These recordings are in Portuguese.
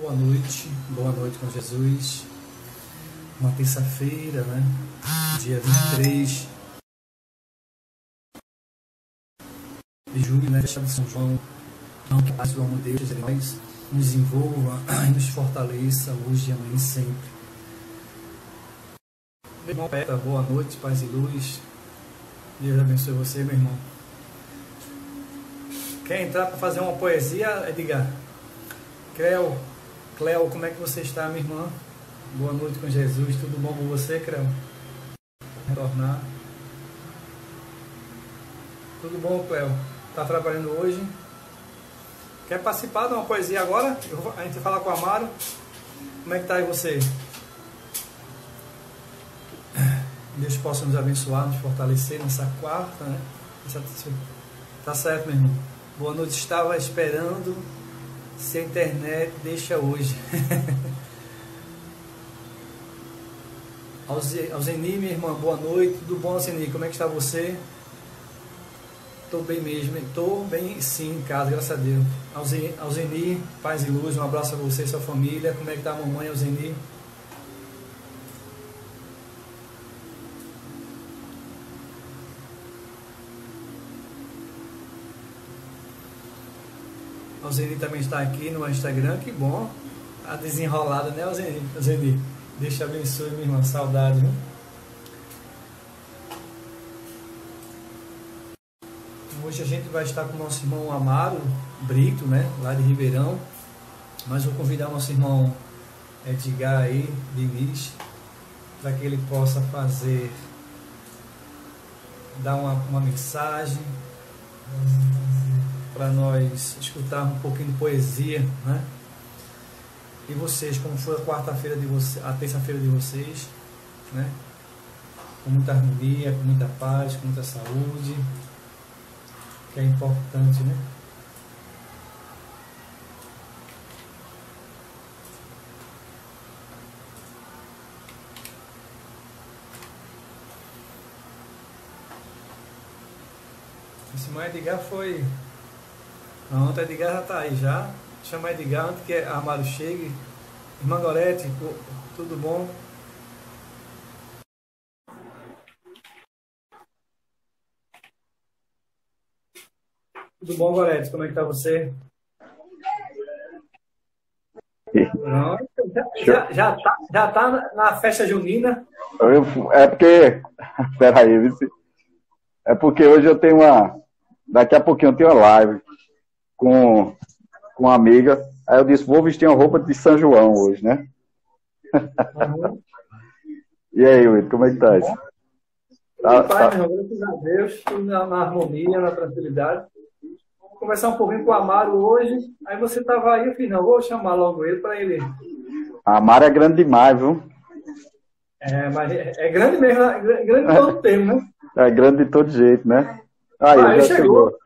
Boa noite com Jesus. Uma terça-feira, né? Dia 23 de julho, né? Festa de São João. Então, que a paz do amor de Deus nós nos envolva e nos fortaleça hoje e amanhã e sempre. Meu irmão Peta, boa noite, paz e luz. Deus abençoe você, meu irmão. Quer entrar para fazer uma poesia, Edgar? Cleo, como é que você está, minha irmã? Boa noite com Jesus, tudo bom com você, Cleo? Retornar. Tudo bom, Cleo? Está trabalhando hoje? Quer participar de uma poesia agora? A gente fala com o Amaro. Como é que está aí você? Deus possa nos abençoar, nos fortalecer nessa quarta, né? Tá certo, meu irmão. Boa noite, estava esperando. Se a internet deixa hoje. Alzeni, minha irmã, boa noite. Tudo bom, Alzeni? Como é que está você? Estou bem mesmo. Estou bem, sim, em casa, graças a Deus. Alzeni, paz e luz. Um abraço a você e sua família. Como é que está a mamãe, Alzeni? A Alzeni também está aqui no Instagram, que bom. A desenrolada, né, Alzeni? Deus te abençoe, minha irmã. Saudade, viu? Hoje a gente vai estar com o nosso irmão Amaro Brito, né, lá de Ribeirão. Mas vou convidar o nosso irmão Edgar aí, Diniz, para que ele possa dar uma mensagem, para nós escutarmos um pouquinho de poesia, né? E vocês, como foi a quarta-feira de vocês, a terça-feira de vocês, né? Com muita harmonia, com muita paz, com muita saúde, que é importante, né? Esse irmão Edgar foi... Pronto, Edgar já está aí já. Chama Edgar antes que a Amaro chegue. Irmã Gorete, tudo bom? Tudo bom, Gorete? Como é que está você? Pronto. Já tá na festa junina? É porque... Peraí, vice. É porque hoje eu tenho daqui a pouquinho eu tenho uma live com uma amiga. Aí eu disse, vou vestir uma roupa de São João hoje, né? Uhum. E aí, Wilton, como é que tá isso? Pai, meu irmão, graças a Deus, tudo na harmonia, na tranquilidade. Vou conversar um pouquinho com o Amaro hoje. Aí você tava aí, eu fiz, não, vou chamar logo ele para ele. A Amaro é grande demais, viu? É, mas é grande mesmo, é grande todo o tempo, né? É grande de todo jeito, né? Aí, já chegou.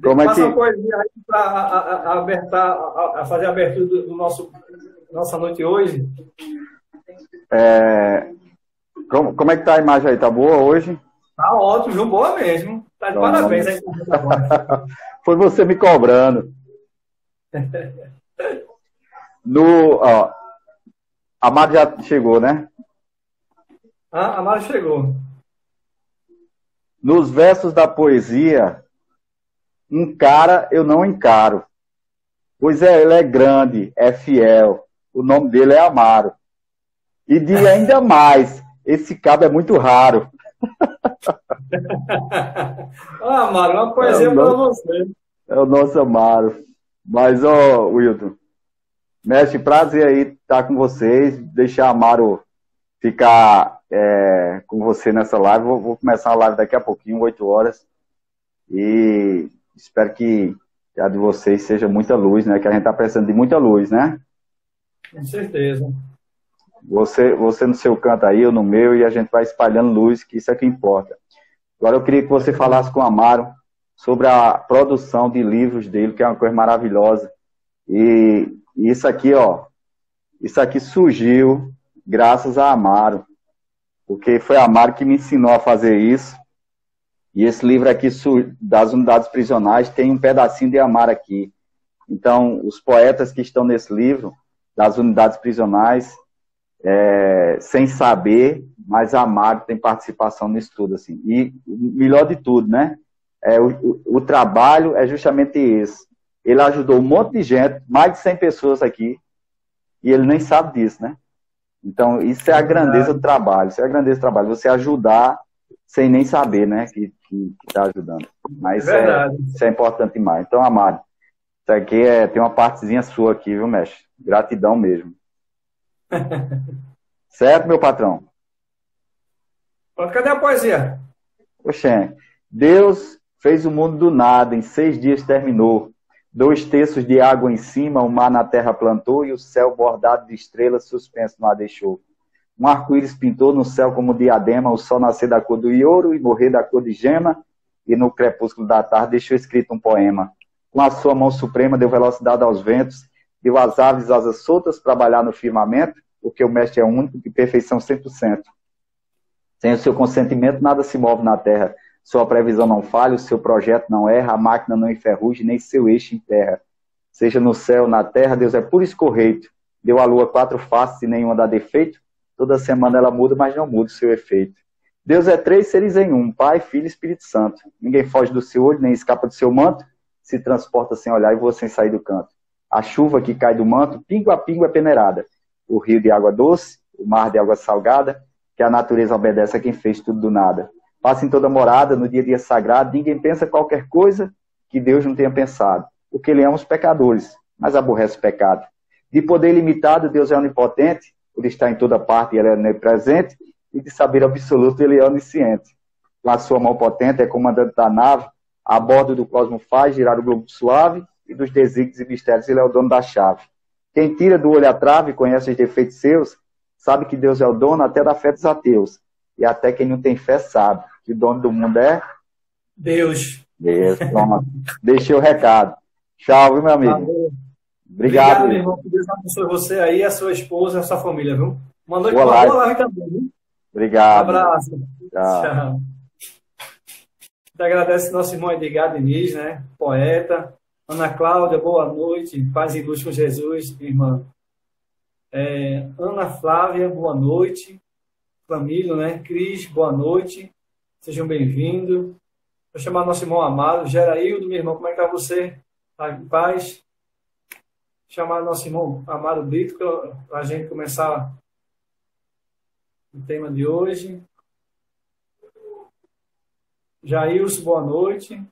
Como é que... uma poesia aí para fazer a abertura do nossa noite hoje. Como é que tá a imagem aí? Tá boa hoje? Tá ótimo, viu? Boa mesmo. Tá de parabéns aí. Foi você me cobrando. A Mari já chegou, né? A Mari chegou. Nos versos da poesia, um cara eu não encaro, pois ele é grande, é fiel, o nome dele é Amaro. E de ainda mais, esse cabo é muito raro. Amaro, uma poesia para você. É o nosso Amaro. Mas, Wilton, mestre, prazer aí estar com vocês, deixar Amaro ficar com você nessa live. Vou começar a live daqui a pouquinho, 8 horas. E espero que a de vocês seja muita luz, né? Que a gente está precisando de muita luz, né? Com certeza. Você no seu canto aí, eu no meu, e a gente vai espalhando luz, que isso é que importa. Agora eu queria que você falasse com o Amaro sobre a produção de livros dele, que é uma coisa maravilhosa. E isso aqui, isso aqui surgiu graças a Amaro, porque foi a Amaro que me ensinou a fazer isso. E esse livro aqui, das unidades prisionais, tem um pedacinho de Amaro aqui. Então, os poetas que estão nesse livro, das unidades prisionais, sem saber, mas Amaro tem participação nisso tudo, assim. E o melhor de tudo, né? O trabalho é justamente esse. Ele ajudou um monte de gente, mais de 100 pessoas aqui, e ele nem sabe disso, né? Então, isso é a grandeza do trabalho. Isso é a grandeza do trabalho. Você ajudar sem nem saber, né? Que está ajudando. Mas isso é importante demais. Então, Amaro, isso aqui tem uma partezinha sua aqui, viu, mestre? Gratidão mesmo. Certo, meu patrão? Cadê a poesia? Oxê, Deus fez o mundo do nada, em 6 dias terminou. 2 terços de água em cima, o mar na terra plantou, e o céu bordado de estrelas suspenso no ar deixou. Um arco-íris pintou no céu como diadema, o sol nascer da cor do ouro e morrer da cor de gema, e no crepúsculo da tarde deixou escrito um poema. Com a sua mão suprema deu velocidade aos ventos, deu às aves asas soltas para trabalhar no firmamento, porque o mestre é único, de perfeição 100%. Sem o seu consentimento, nada se move na terra. Sua previsão não falha, o seu projeto não erra, a máquina não enferruja, nem seu eixo emperra. Seja no céu, na terra, Deus é puro escorreito. Deu à lua 4 faces e nenhuma dá defeito. Toda semana ela muda, mas não muda o seu efeito. Deus é 3 seres em um, Pai, Filho e Espírito Santo. Ninguém foge do seu olho, nem escapa do seu manto. Se transporta sem olhar e voa sem sair do canto. A chuva que cai do manto, pingo a pingo é peneirada. O rio de água doce, o mar de água salgada, que a natureza obedece a quem fez tudo do nada. Passa em toda morada, no dia a dia sagrado, ninguém pensa qualquer coisa que Deus não tenha pensado. Porque ele ama os pecadores, mas aborrece o pecado. De poder limitado, Deus é onipotente, por estar em toda parte, ele é onipresente, e de saber absoluto, ele é onisciente. Com a sua mão potente, é comandante da nave, a bordo do cosmo faz girar o globo suave, e dos desígnios e mistérios, ele é o dono da chave. Quem tira do olho a trave, conhece os defeitos seus, sabe que Deus é o dono até da fé dos ateus. E até quem não tem fé sabe que o dono do mundo é Deus. Deus. Toma. Deixei o recado. Tchau, viu, meu amigo? Valeu. Obrigado, meu irmão. Que Deus abençoe você aí, a sua esposa, a sua família, viu? Uma noite boa boa live. live também, viu? Obrigado. Um abraço. Tchau. Tchau. Te agradece nosso irmão Edgar Diniz, né? Poeta. Ana Cláudia, boa noite. Paz e luz com Jesus, irmã. Ana Flávia, boa noite. Família, né? Cris, boa noite. Sejam bem-vindos. Vou chamar nosso irmão amado. Geraildo, meu irmão, como é que tá você? Tá em paz? Chamar nosso irmão amado Brito para a gente começar o tema de hoje. Jailson, boa noite.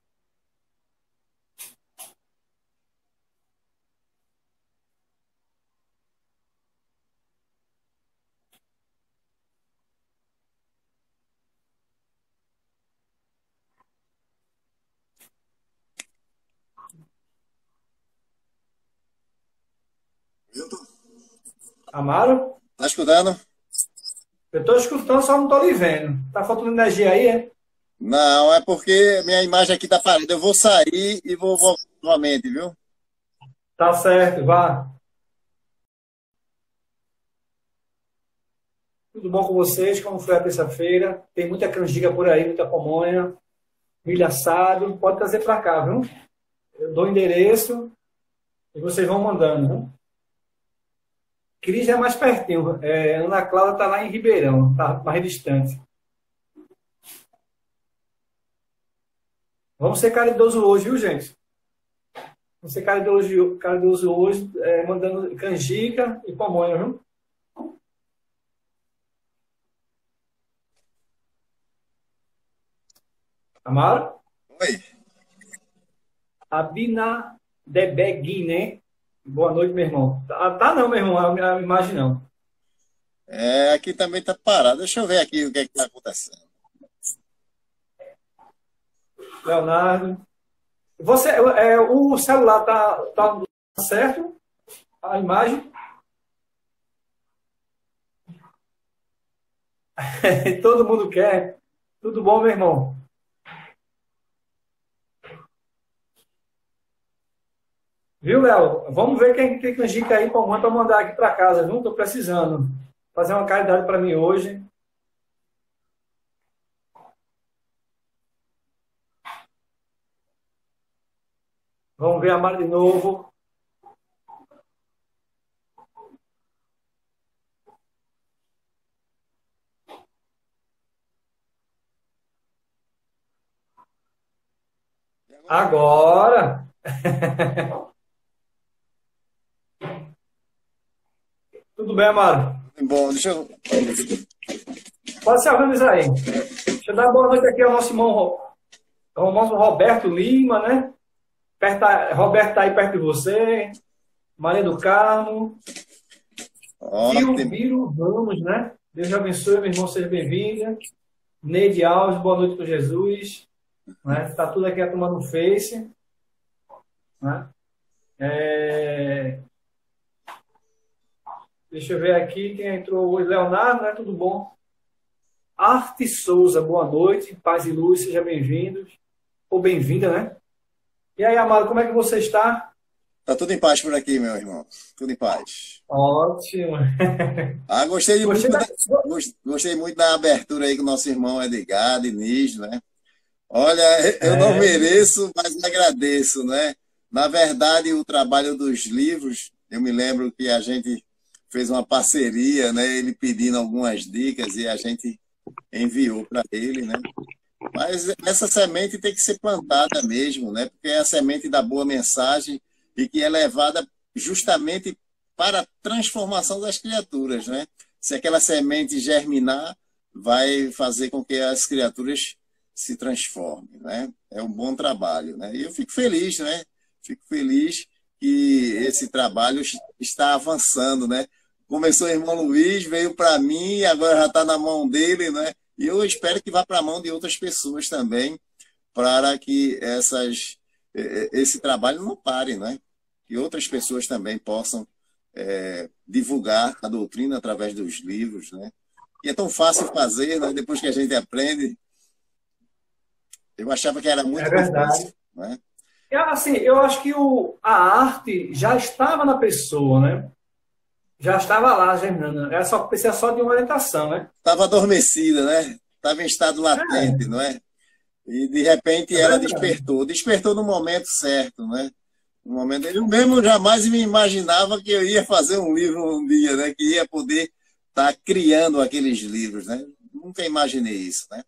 Amaro? Tá escutando? Eu estou escutando, só não estou lhe vendo. Tá faltando energia aí, é? Não, é porque minha imagem aqui tá parada. Eu vou sair e vou voltar novamente, viu? Tá certo, vá. Tudo bom com vocês? Como foi a terça-feira? Tem muita canjica por aí, muita pamonha, milho assado. Pode trazer para cá, viu? Eu dou o endereço e vocês vão mandando, viu? Cris é mais pertinho. Ana Cláudia está lá em Ribeirão, está mais distante. Vamos ser caridoso hoje, viu, gente? Vamos ser caridoso hoje, mandando canjica e pamonha, viu? Amaro? Oi. Abina Debeguine. Boa noite, meu irmão. Tá não, meu irmão, a imagem não. Aqui também tá parado. Deixa eu ver aqui o que é que tá acontecendo. Leonardo. Você, o celular tá certo? A imagem? Todo mundo quer. Tudo bom, meu irmão? Viu, Léo? Vamos ver quem tem canjica aí para mandar aqui para casa, viu? Tô precisando. Fazer uma caridade para mim hoje. Vamos ver a Mara de novo. Agora! Tudo bem, Amaro? Bom, deixa eu... Pode se organizar aí. Deixa eu dar uma boa noite aqui ao nosso irmão Roberto Lima, né? Roberto está aí perto de você. Maria do Carmo. Viro Ramos, né? Deus abençoe, meu irmão, seja bem-vinda. Neide Alves, boa noite com Jesus. Né? Tá tudo aqui a turma no Face. Né? Deixa eu ver aqui quem entrou hoje. Leonardo, né? Tudo bom? Arte Souza, boa noite. Paz e luz, seja bem-vindo. Ou bem-vinda, né? E aí, Amado, como é que você está? Tá tudo em paz por aqui, meu irmão. Tudo em paz. Ótimo. Gostei muito da abertura aí com o nosso irmão Edgar, Diniz, né? Olha, eu não mereço, mas agradeço, né? Na verdade, o trabalho dos livros, eu me lembro que a gente fez uma parceria, né? Ele pedindo algumas dicas e a gente enviou para ele, né? Mas essa semente tem que ser plantada mesmo, né? Porque é a semente da boa mensagem e que é levada justamente para a transformação das criaturas, né? Se aquela semente germinar, vai fazer com que as criaturas se transformem, né? É um bom trabalho, né? E eu fico feliz, né? Fico feliz que esse trabalho está avançando, né? Começou o irmão Luiz, veio para mim, agora já está na mão dele, né? E eu espero que vá para a mão de outras pessoas também, para que esse trabalho não pare, né? Que outras pessoas também possam divulgar a doutrina através dos livros, né? E é tão fácil fazer, né? Depois que a gente aprende. Eu achava que era muito difícil, né? Assim, eu acho que a arte já estava na pessoa, né? Já estava lá, germinando. Precisa só de uma orientação, né? Estava adormecida, né? Estava em estado latente, não é? E, de repente, ela despertou. Despertou no momento certo, né? No momento... Eu mesmo jamais me imaginava que eu ia fazer um livro um dia, né? Que ia poder estar criando aqueles livros, né? Nunca imaginei isso, né?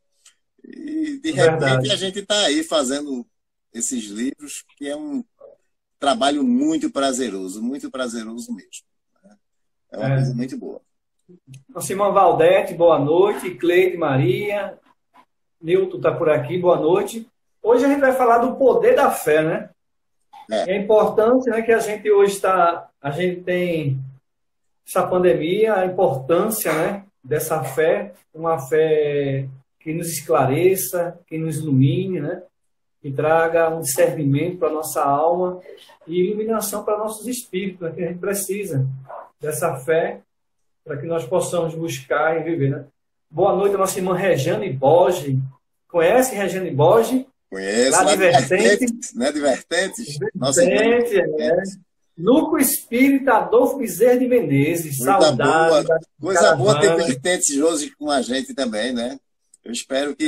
E, de repente, a gente está aí fazendo esses livros, que é um trabalho muito prazeroso mesmo. Né? É uma coisa muito boa. Nossa irmã Valdete, boa noite. Cleide Maria. Nilton está por aqui, boa noite. Hoje a gente vai falar do poder da fé, né? É importante, né, que a gente hoje a gente tem essa pandemia, a importância, né, dessa fé, uma fé que nos esclareça, que nos ilumine, né? Que traga um discernimento para a nossa alma e iluminação para nossos espíritos, né? Que a gente precisa dessa fé para que nós possamos buscar e viver, né? Boa noite, nossa irmã Regiane Borges. Conhece Regiane Borges? Conheço, lá de Vertentes, né? De Vertentes. Vertentes, Núcleo Espírita Adolfo Bezerra de Menezes. Saudade. Coisa boa ter Vertentes hoje com a gente também, né? Eu espero que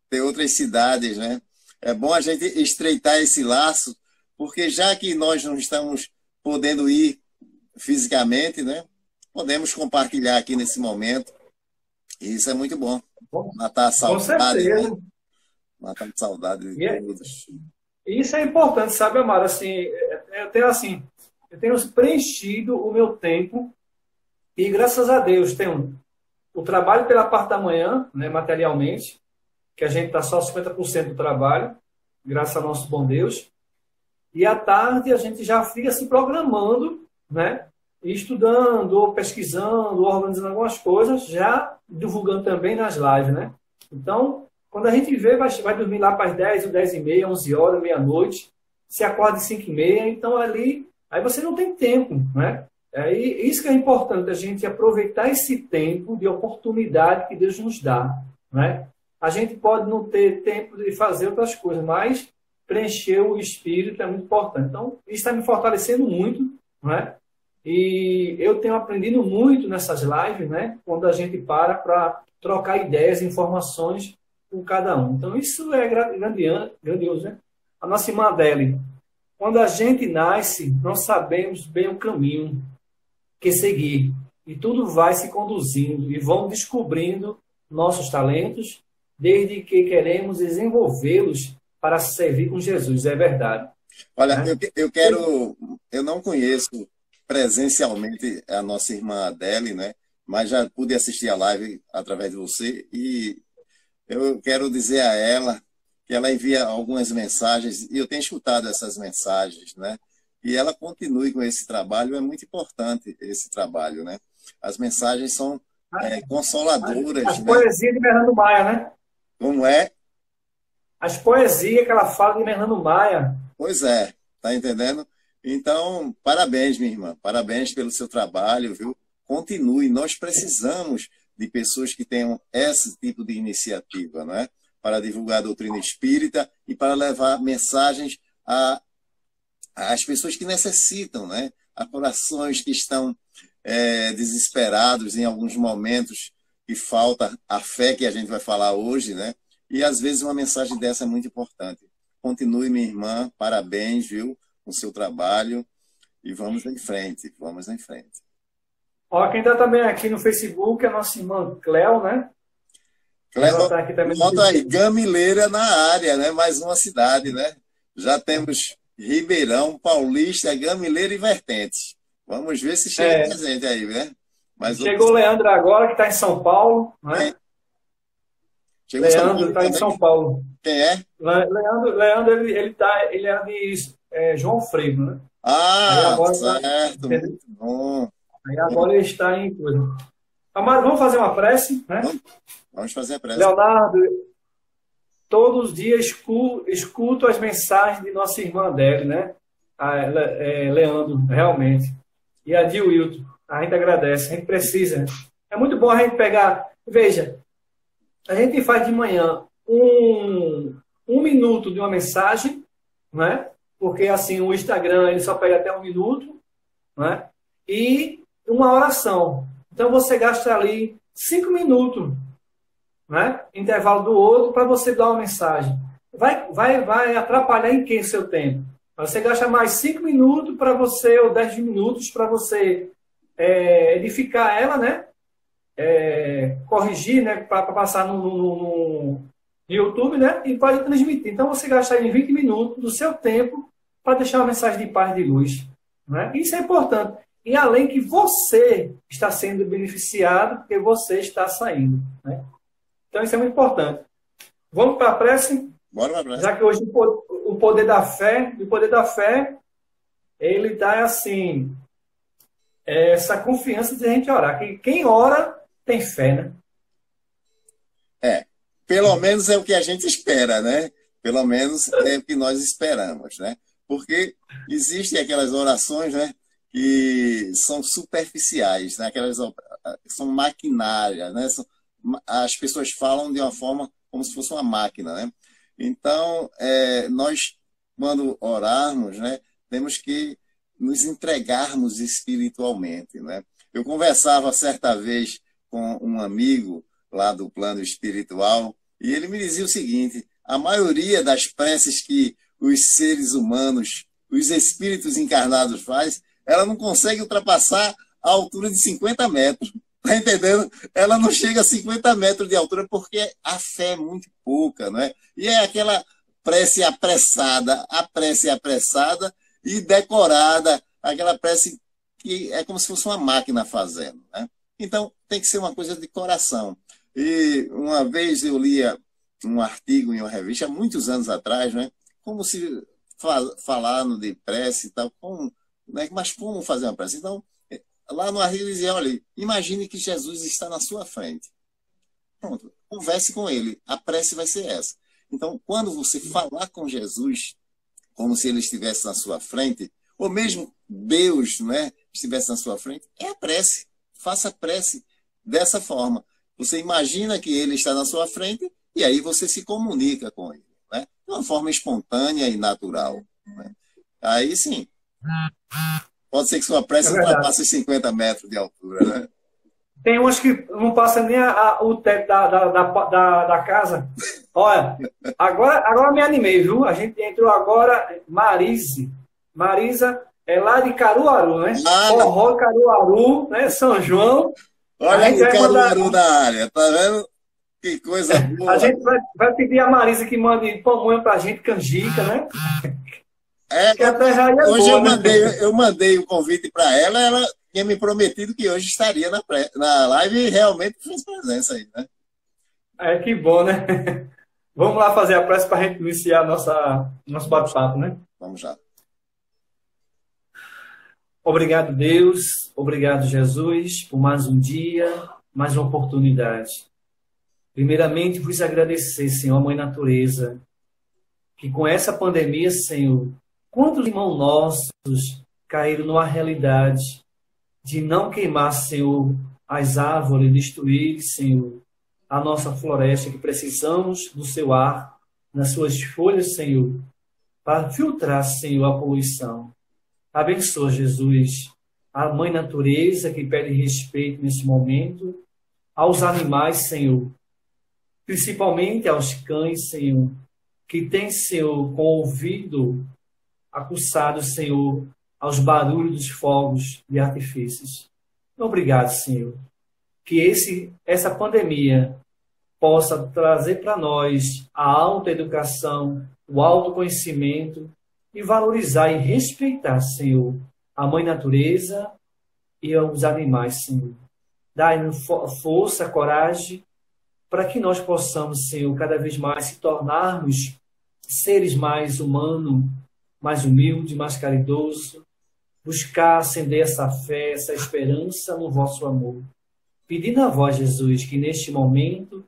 tenha outras cidades, né? É bom a gente estreitar esse laço, porque já que nós não estamos podendo ir fisicamente, né? Podemos compartilhar aqui nesse momento. E isso é muito bom. Matar a saudade, né? Matar a saudade de todos. Isso é importante, sabe, Amaro? Assim, eu tenho preenchido o meu tempo e, graças a Deus, tenho o trabalho pela parte da manhã, né, materialmente, que a gente está só 50% do trabalho, graças ao nosso bom Deus. E à tarde a gente já fica se programando, né? Estudando, ou pesquisando, ou organizando algumas coisas, já divulgando também nas lives, né? Então, quando a gente vê, vai dormir lá para as 10, 10h30, 11 horas, meia-noite, se acorda às 5h30, então aí você não tem tempo, né? Isso que é importante, a gente aproveitar esse tempo de oportunidade que Deus nos dá, né? A gente pode não ter tempo de fazer outras coisas, mas preencher o espírito é muito importante. Então, isso está me fortalecendo muito, né? E eu tenho aprendido muito nessas lives, né? Quando a gente para trocar ideias e informações com cada um. Então, isso é grandioso, né? A nossa irmã Adele, quando a gente nasce, nós sabemos bem o caminho que seguir. E tudo vai se conduzindo e vão descobrindo nossos talentos, desde que queremos desenvolvê-los para servir com Jesus, é verdade. Olha, eu não conheço presencialmente a nossa irmã Adele, né? Mas já pude assistir a live através de você e eu quero dizer a ela que ela envia algumas mensagens e eu tenho escutado essas mensagens, né? E ela continue com esse trabalho, é muito importante esse trabalho, né? As mensagens são consoladoras. As poesias de Fernando Maia, né? Como é? As poesias que ela fala de Fernando Maia. Pois é, tá entendendo? Então, parabéns, minha irmã, parabéns pelo seu trabalho, viu? Continue, nós precisamos de pessoas que tenham esse tipo de iniciativa, né? Para divulgar a doutrina espírita e para levar mensagens às pessoas que necessitam, né? A corações que estão desesperados em alguns momentos que falta a fé que a gente vai falar hoje, né? E às vezes uma mensagem dessa é muito importante. Continue, minha irmã, parabéns, viu? Com o seu trabalho e vamos em frente, vamos em frente. Ó, quem está também aqui no Facebook é a nossa irmã Cléo, né? Cléo, tá aqui também. Nota aí, Gamileira na área, né? Mais uma cidade, né? Já temos Ribeirão, Paulista, Gamileira e Vertente. Vamos ver se chega presente aí, né? Mas chegou o Leandro agora, que está em São Paulo, né? Leandro está em São Paulo. Quem é? Leandro ele é de João Freire, né? Ah, agora, certo, muito bom. Aí agora ele está em coisa. Mas vamos fazer uma prece, né? Vamos fazer a prece. Leonardo, todos os dias escuto as mensagens de nossa irmã Adele, né? Leandro, realmente. E a de Wilton. A gente agradece, a gente precisa. É muito bom a gente pegar. Veja, a gente faz de manhã um minuto de uma mensagem, né? Porque assim o Instagram ele só pega até 1 minuto, né? E uma oração. Então você gasta ali 5 minutos, né? Intervalo do outro para você dar uma mensagem. Vai atrapalhar em quem seu tempo? Você gasta mais 5 minutos para você, ou 10 minutos para você edificar ela, né? Corrigir, né? Para passar no YouTube, né? E pode transmitir. Então você gasta aí 20 minutos do seu tempo para deixar uma mensagem de paz e de luz, né? Isso é importante. E além que você está sendo beneficiado porque você está saindo, né? Então isso é muito importante. Vamos para a prece? Bora para a prece. Já que hoje o poder da fé, ele dá assim, essa confiança de a gente orar. Que quem ora tem fé, né? Pelo menos é o que a gente espera, né? Pelo menos é o que nós esperamos, né? Porque existem aquelas orações, né? Que são superficiais, né? Aquelas são maquinárias, né? As pessoas falam de uma forma como se fosse uma máquina, né? Então, nós, quando orarmos, né? Temos que nos entregarmos espiritualmente, né? Eu conversava certa vez com um amigo lá do plano espiritual e ele me dizia o seguinte: a maioria das preces que os seres humanos, os espíritos encarnados fazem, ela não consegue ultrapassar a altura de 50 metros. Tá entendendo? Ela não chega a 50 metros de altura porque a fé é muito pouca, não é? E é aquela prece apressada e decorada, aquela prece que é como se fosse uma máquina fazendo, né? Então, tem que ser uma coisa de coração. E uma vez eu lia um artigo em uma revista, há muitos anos atrás, né? Como se falando de prece e tal, né? Mas como fazer uma prece? Então, lá no artigo dizia, olha, imagine que Jesus está na sua frente. Pronto, converse com ele. A prece vai ser essa. Então, quando você falar com Jesus, como se ele estivesse na sua frente, ou mesmo Deus, né, estivesse na sua frente, é a prece. Faça a prece dessa forma. Você imagina que ele está na sua frente e aí você se comunica com ele, né? De uma forma espontânea e natural, né? Aí sim. Pode ser que sua prece ultrapasse 50 metros de altura, né? Tem umas que não passa nem o teto da casa. Olha, agora me animei, viu? A gente entrou agora, Marisa é lá de Caruaru, né? Forró, Caruaru, né? São João. Olha aí o Caruaru na área, tá vendo? Que coisa boa. A gente vai pedir a Marisa que mande pamonha pra gente, canjica, né? É, Que a terra aí é hoje boa, eu mandei o convite para ela, ela tinha me prometido que hoje estaria na live e realmente fez presença aí, né? É, que bom, né? Vamos lá fazer a prece para a gente iniciar nosso bate-papo, né? Vamos já. Obrigado, Deus. Obrigado, Jesus, por mais um dia, mais uma oportunidade. Primeiramente, vos agradecer, Senhor, Mãe Natureza, que com essa pandemia, Senhor, quantos irmãos nossos caíram numa realidade de não queimar, Senhor, as árvores, destruir, Senhor, a nossa floresta, que precisamos do seu ar, nas suas folhas, Senhor, para filtrar, Senhor, a poluição. Abençoa, Jesus, a Mãe Natureza, que pede respeito nesse momento, aos animais, Senhor, principalmente aos cães, Senhor, que tem, Senhor, com o ouvido aguçado, Senhor, aos barulhos dos fogos de artifícios. Obrigado, Senhor, que essa pandemia possa trazer para nós a autoeducação, o autoconhecimento e valorizar e respeitar, Senhor, a Mãe Natureza e os animais, Senhor. Dai-nos força, coragem, para que nós possamos, Senhor, cada vez mais se tornarmos seres mais humanos, mais humildes, mais caridosos, buscar acender essa fé, essa esperança no vosso amor. Pedindo a vós, Jesus, que neste momento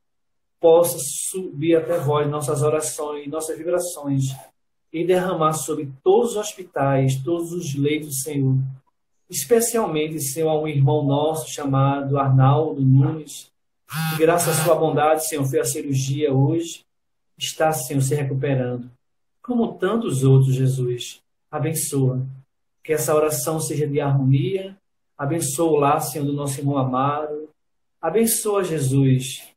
possa subir até vós nossas orações, nossas vibrações e derramar sobre todos os hospitais, todos os leitos, Senhor. Especialmente, Senhor, a um irmão nosso chamado Arnaldo Nunes, que graças à sua bondade, Senhor, fez a cirurgia hoje, está, Senhor, se recuperando. Como tantos outros, Jesus, abençoa. Que essa oração seja de harmonia. Abençoa o lar, Senhor, do nosso irmão amado. Abençoa, Jesus,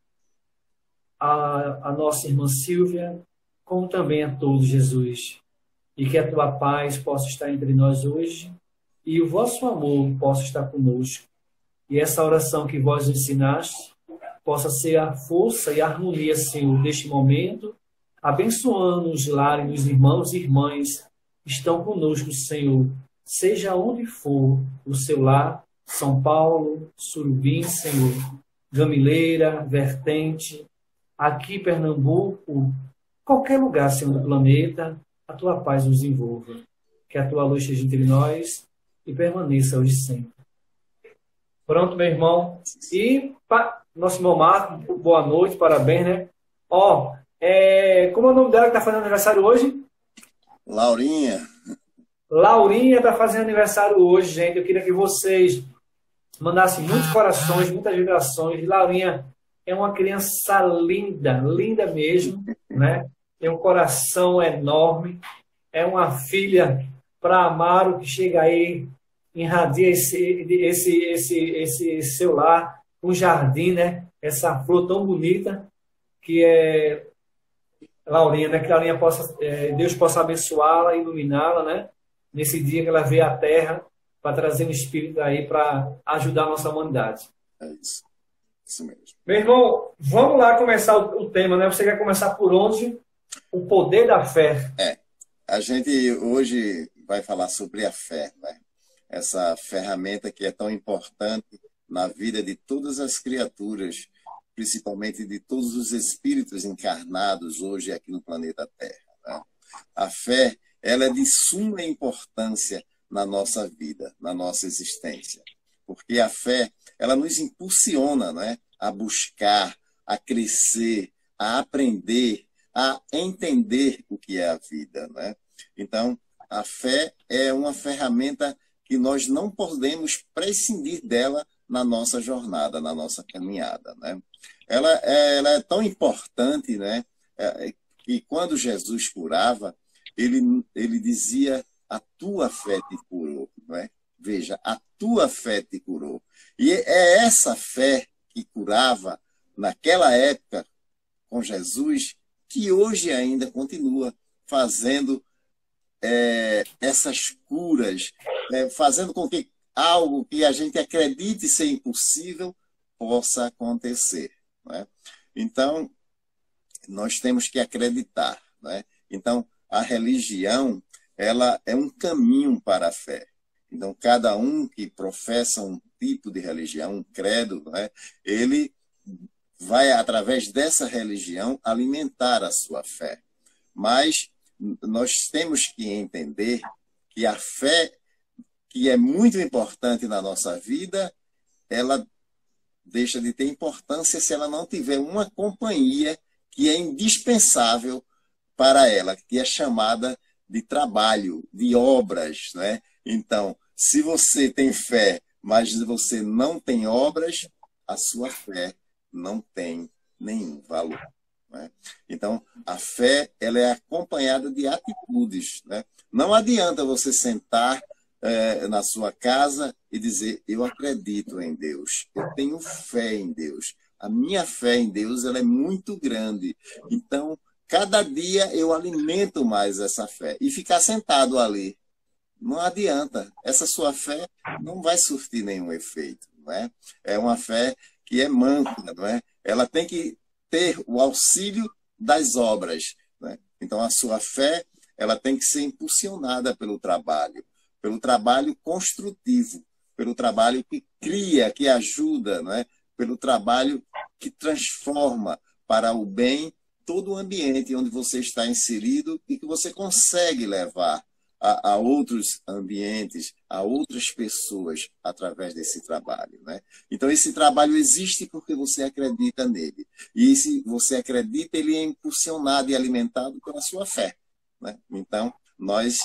a nossa irmã Silvia, como também a todos, Jesus. E que a tua paz possa estar entre nós hoje e o vosso amor possa estar conosco. E essa oração que vós ensinaste possa ser a força e a harmonia, Senhor, deste momento, abençoando os lares dos irmãos e irmãs que estão conosco, Senhor, seja onde for o seu lar, São Paulo, Surubim, Senhor, Gamileira, Vertente, aqui Pernambuco, qualquer lugar, Senhor, do planeta, a tua paz nos envolva. Que a tua luz esteja entre nós e permaneça hoje sempre. Pronto, meu irmão. E nosso irmão Marco, boa noite, parabéns, né? Como é o nome dela que está fazendo aniversário hoje? Laurinha. Laurinha está fazendo aniversário hoje, gente. Eu queria que vocês mandassem muitos corações, muitas vibrações. Laurinha é uma criança linda, linda mesmo, né? Tem um coração enorme. É uma filha para Amaro que chega aí, irradia esse seu lar, um jardim, né? Essa flor tão bonita que é Laurinha, né? Que Laurinha possa, Deus possa abençoá-la, iluminá-la, né? Nesse dia que ela veio à Terra para trazer um espírito aí para ajudar a nossa humanidade. É isso. Isso mesmo. Meu irmão, vamos lá começar o tema, né? Você quer começar por onde? O poder da fé. A gente hoje vai falar sobre a fé, né? Essa ferramenta que é tão importante na vida de todas as criaturas, principalmente de todos os espíritos encarnados hoje aqui no planeta Terra, né? A fé, ela é de suma importância na nossa vida, na nossa existência, porque a fé, ela nos impulsiona, né, a buscar, a crescer, a aprender, a entender o que é a vida, né? Então, a fé é uma ferramenta que nós não podemos prescindir dela na nossa jornada, na nossa caminhada, né? Ela é tão importante, né, que quando Jesus curava, ele dizia: a tua fé te curou, não é? Veja, a tua fé te curou. E é essa fé que curava naquela época com Jesus que hoje ainda continua fazendo essas curas, fazendo com que algo que a gente acredite ser impossível possa acontecer, não é? Então, nós temos que acreditar, né? Então, a religião, ela é um caminho para a fé. Então, cada um que professa um tipo de religião, um credo, né? Ele vai, através dessa religião, alimentar a sua fé. Mas nós temos que entender que a fé, que é muito importante na nossa vida, ela deixa de ter importância se ela não tiver uma companhia que é indispensável para ela, que é chamada de trabalho, de obras, né? Então, se você tem fé, mas você não tem obras, a sua fé não tem nenhum valor, né? Então, a fé, ela é acompanhada de atitudes, né? Não adianta você sentar na sua casa e dizer, eu acredito em Deus, eu tenho fé em Deus. A minha fé em Deus, ela é muito grande. Então, cada dia eu alimento mais essa fé. E ficar sentado ali, não adianta. Essa sua fé não vai surtir nenhum efeito, não é? É uma fé que é manca, não é? Ela tem que ter o auxílio das obras, né? Então, a sua fé, ela tem que ser impulsionada pelo trabalho construtivo, pelo trabalho que cria, que ajuda, não é? Pelo trabalho que transforma para o bem todo o ambiente onde você está inserido e que você consegue levar a outros ambientes, a outras pessoas através desse trabalho, né? Então, esse trabalho existe porque você acredita nele. E se você acredita, ele é impulsionado e alimentado pela sua fé, né? Então, nós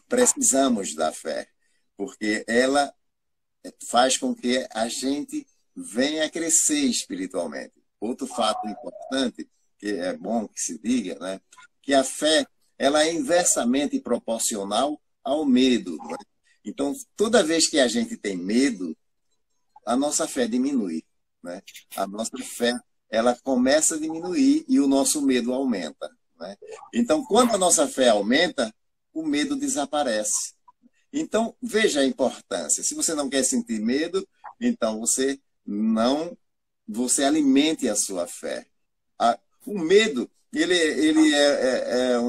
precisamos da fé, porque ela faz com que a gente venha a crescer espiritualmente. Outro fato importante, que é bom que se diga, né, que a fé, ela é inversamente proporcional ao medo, né? Então, toda vez que a gente tem medo, a nossa fé diminui, né? A nossa fé, ela começa a diminuir e o nosso medo aumenta, né? Então, quando a nossa fé aumenta, o medo desaparece. Então, veja a importância. Se você não quer sentir medo, então você alimente a sua fé. O medo, ele é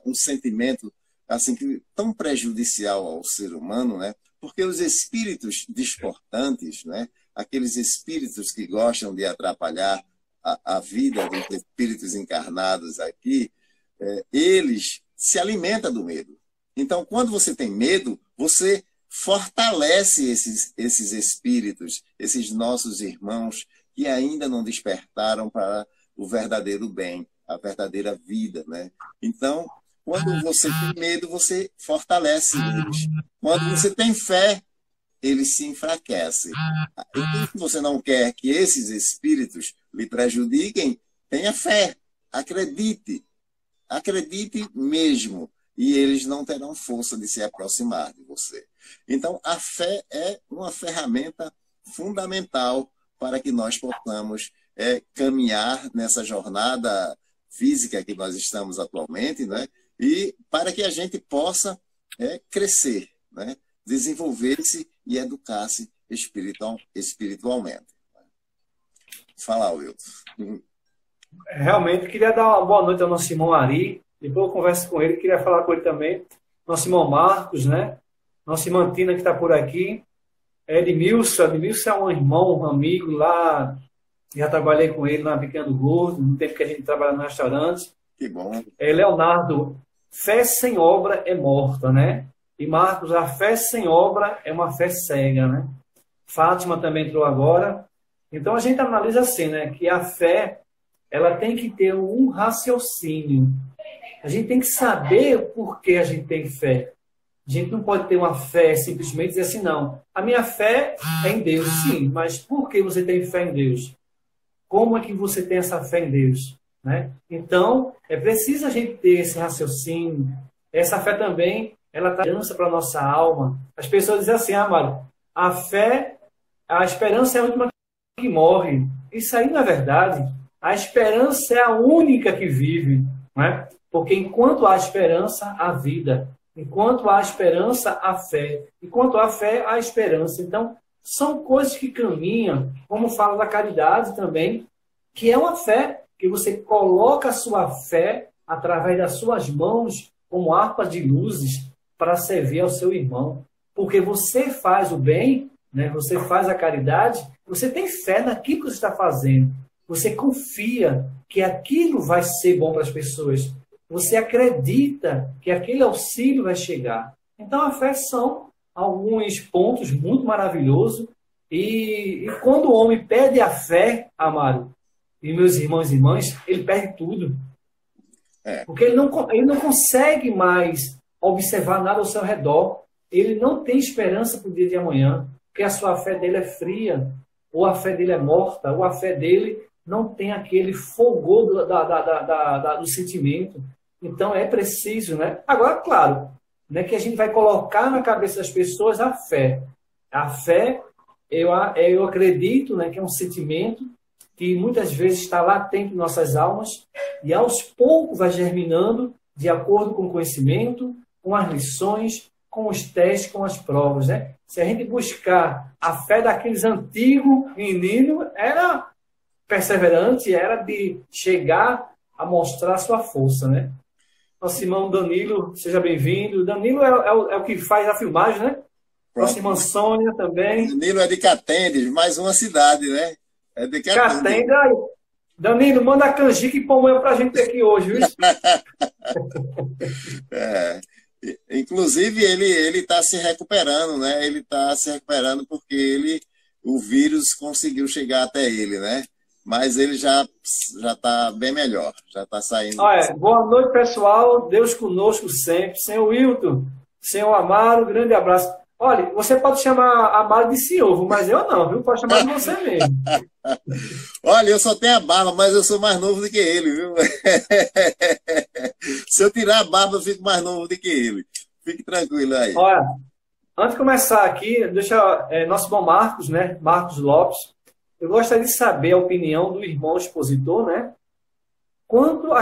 um sentimento assim, tão prejudicial ao ser humano, né? Porque os espíritos desportantes, né? Aqueles espíritos que gostam de atrapalhar a vida dos espíritos encarnados aqui, eles se alimentam do medo. Então, quando você tem medo, você fortalece esses espíritos, esses nossos irmãos que ainda não despertaram para o verdadeiro bem, a verdadeira vida, né? Então, quando você tem medo, você fortalece eles. Quando você tem fé, eles se enfraquecem. Então, se você não quer que esses espíritos lhe prejudiquem, tenha fé, acredite mesmo, e eles não terão força de se aproximar de você. Então, a fé é uma ferramenta fundamental para que nós possamos caminhar nessa jornada física que nós estamos atualmente, né? E para que a gente possa crescer, né? Desenvolver-se e educar-se espiritualmente. Fala, Wilton. Realmente, queria dar uma boa noite ao nosso irmão Ari. Depois eu converso com ele, queria falar com ele também. Nosso irmão Marcos, né? Nossa irmã Tina, que está por aqui. Edmilson é um irmão, um amigo lá. Já trabalhei com ele na Pequeno Gordo, no tempo que a gente trabalha no restaurante. Que bom. Leonardo, fé sem obra é morta, né? E Marcos, a fé sem obra é uma fé cega, né? Fátima também entrou agora. Então a gente analisa assim, né? Que a fé, ela tem que ter um raciocínio. A gente tem que saber por que a gente tem fé. A gente não pode ter uma fé simplesmente dizer assim, não. A minha fé é em Deus, sim, mas por que você tem fé em Deus? Como é que você tem essa fé em Deus? Né? Então, é preciso a gente ter esse raciocínio. Essa fé também, ela traz esperança para a nossa alma. As pessoas dizem assim, Mário, a fé, a esperança é a última que morre. Isso aí não é verdade. A esperança é a única que vive. Né? Porque enquanto há esperança, há vida. Enquanto há esperança, há fé. Enquanto há fé, há esperança. Então, são coisas que caminham, como fala da caridade também. que é uma fé que você coloca a sua fé através das suas mãos como harpa de luzes para servir ao seu irmão. Porque você faz o bem, né? Você faz a caridade, você tem fé naquilo que você está fazendo. Você confia que aquilo vai ser bom para as pessoas. Você acredita que aquele auxílio vai chegar. Então, a fé são alguns pontos muito maravilhosos. E quando o homem perde a fé, Amaro, e meus irmãos e irmãs, ele perde tudo. Porque ele não consegue mais observar nada ao seu redor. Ele não tem esperança para o dia de amanhã, porque a sua fé dele é fria, ou a fé dele é morta, ou a fé dele não tem aquele fulgor do sentimento. Então é preciso, né? Agora, claro, né, que a gente vai colocar na cabeça das pessoas a fé. A fé, eu acredito, né, que é um sentimento que muitas vezes está latente em nossas almas e aos poucos vai germinando de acordo com o conhecimento, com as lições, com os testes, com as provas, né? Se a gente buscar a fé daqueles antigos meninos, era perseverante, era de chegar a mostrar sua força, né? Nosso irmão Danilo, seja bem-vindo. Danilo é o que faz a filmagem, né? Nossa irmã Sônia também. Danilo é de Catende, mais uma cidade, né? É de Catende. Danilo, manda a canjica e pamonha pra gente aqui hoje, viu? Inclusive, ele está se recuperando, né? Ele está se recuperando porque o vírus conseguiu chegar até ele, né? Mas ele já está bem melhor, já está saindo. Boa noite, pessoal. Deus conosco sempre. Senhor Wilton, senhor Amaro, grande abraço. Olha, você pode chamar Amaro de senhor, mas eu não, viu? Pode chamar de você mesmo. Olha, eu só tenho a barba, mas eu sou mais novo do que ele, viu? Se eu tirar a barba, eu fico mais novo do que ele. Fique tranquilo aí. Olha, antes de começar aqui, deixa nosso irmão Marcos, né? Marcos Lopes. Eu gostaria de saber a opinião do irmão expositor, né? Quanto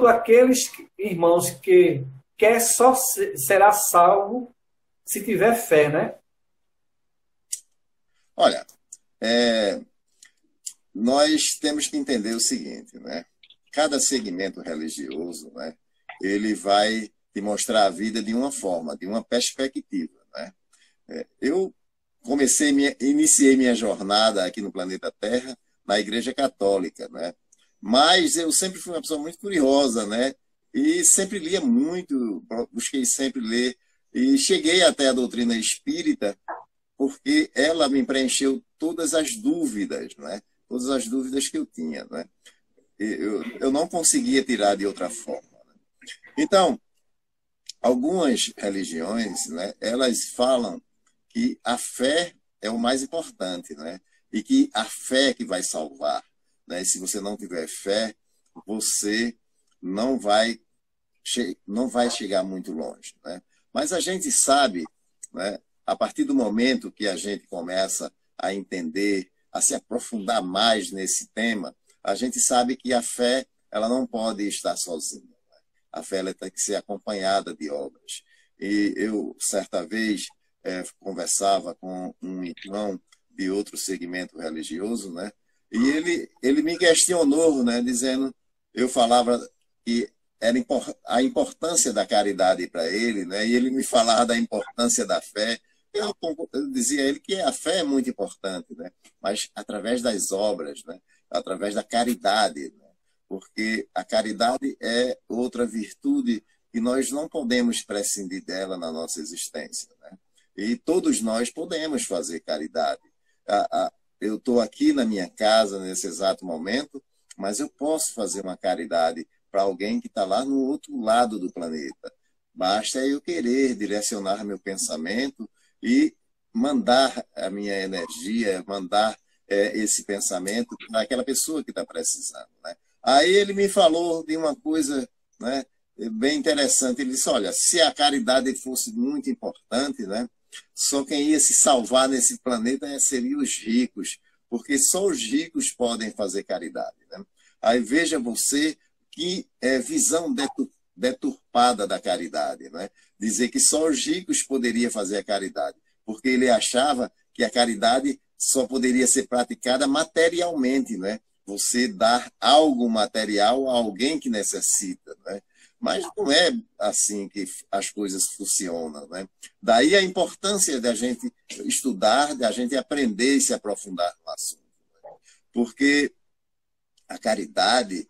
aqueles irmãos que só será salvo se tiver fé, né? Olha, nós temos que entender o seguinte, né? Cada segmento religioso, né, ele vai te mostrar a vida de uma forma, de uma perspectiva, né? Eu iniciei minha jornada aqui no planeta Terra na Igreja Católica, né? Mas eu sempre fui uma pessoa muito curiosa, né? E sempre lia muito, busquei sempre ler e cheguei até a doutrina espírita porque ela me preencheu todas as dúvidas, né? Todas as dúvidas que eu tinha, né? Eu não conseguia tirar de outra forma, né? Então, algumas religiões, né, elas falam que a fé é o mais importante, né? E que a fé que vai salvar, né? E se você não tiver fé, você não vai chegar muito longe, né? Mas a gente sabe, né, a partir do momento que a gente começa a entender, a se aprofundar mais nesse tema, a gente sabe que a fé ela não pode estar sozinha, né? A fé ela tem que ser acompanhada de obras. E eu, certa vez, conversava com um irmão de outro segmento religioso, né? E ele me questionou, né? Dizendo, eu falava que era a importância da caridade para ele, né? E ele me falava da importância da fé. Eu dizia a ele que a fé é muito importante, né? Mas através das obras, né? Através da caridade, né? Porque a caridade é outra virtude que nós não podemos prescindir dela na nossa existência, né? E todos nós podemos fazer caridade. Eu estou aqui na minha casa nesse exato momento, mas eu posso fazer uma caridade para alguém que está lá no outro lado do planeta. Basta eu querer direcionar meu pensamento e mandar a minha energia, mandar esse pensamento para aquela pessoa que está precisando, né? Aí ele me falou de uma coisa, né, bem interessante. Ele disse, olha, se a caridade fosse muito importante, né, só quem ia se salvar nesse planeta seriam os ricos, porque só os ricos podem fazer caridade, né? Aí veja você que visão deturpada da caridade, né? Dizer que só os ricos poderiam fazer a caridade, porque ele achava que a caridade só poderia ser praticada materialmente, né? Você dar algo material a alguém que necessita, né? Mas não é assim que as coisas funcionam, né? Daí a importância da gente estudar, da gente aprender e se aprofundar no assunto. Né? Porque a caridade,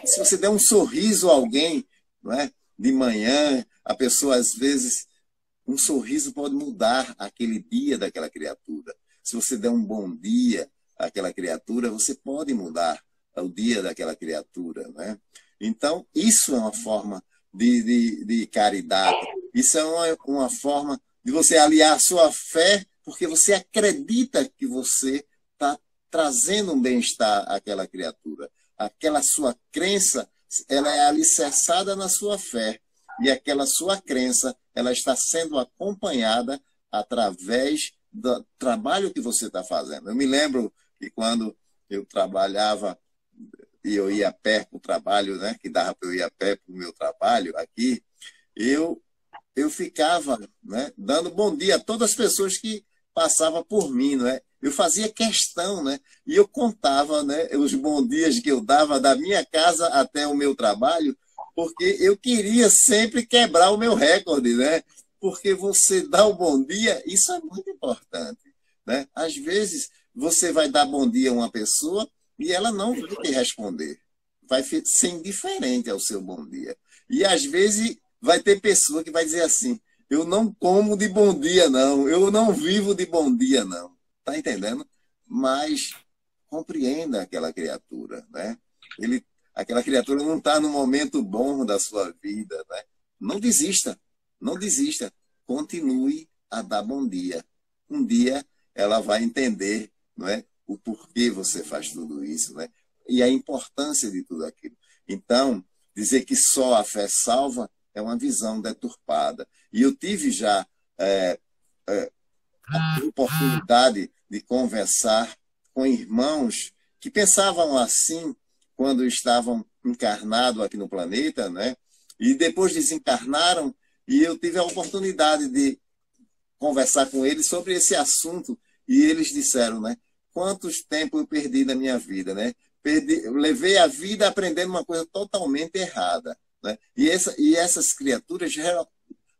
se você der um sorriso a alguém, não é? De manhã, a pessoa às vezes, um sorriso pode mudar aquele dia daquela criatura. Se você der um bom dia àquela criatura, você pode mudar o dia daquela criatura, né? Então, isso é uma forma de caridade. Isso é uma forma de você aliar a sua fé, porque você acredita que você está trazendo um bem-estar àquela criatura. Aquela sua crença, ela é alicerçada na sua fé. E aquela sua crença, ela está sendo acompanhada através do trabalho que você está fazendo. Eu me lembro que quando eu trabalhava e eu ia a pé para o trabalho, né, que dava para eu ir a pé para o meu trabalho aqui, eu ficava, né, dando bom dia a todas as pessoas que passavam por mim, né? Eu fazia questão, né? E eu contava, né, os bons dias que eu dava da minha casa até o meu trabalho, porque eu queria sempre quebrar o meu recorde, né? Porque você dá o bom dia, isso é muito importante, né? Às vezes você vai dar bom dia a uma pessoa e ela não vai te responder. Vai ser indiferente ao seu bom dia. E às vezes vai ter pessoa que vai dizer assim, eu não como de bom dia, não. Eu não vivo de bom dia, não. Tá entendendo? Mas compreenda aquela criatura, né? Aquela criatura não está no momento bom da sua vida, né? Não desista. Não desista. Continue a dar bom dia. Um dia ela vai entender, não é? O porquê você faz tudo isso, né? E a importância de tudo aquilo. Então, dizer que só a fé salva é uma visão deturpada. E eu tive já a oportunidade de conversar com irmãos que pensavam assim quando estavam encarnados aqui no planeta, né? E depois desencarnaram, e eu tive a oportunidade de conversar com eles sobre esse assunto, e eles disseram, né? Quantos tempos eu perdi na minha vida, né? Eu levei a vida aprendendo uma coisa totalmente errada, né? E essas criaturas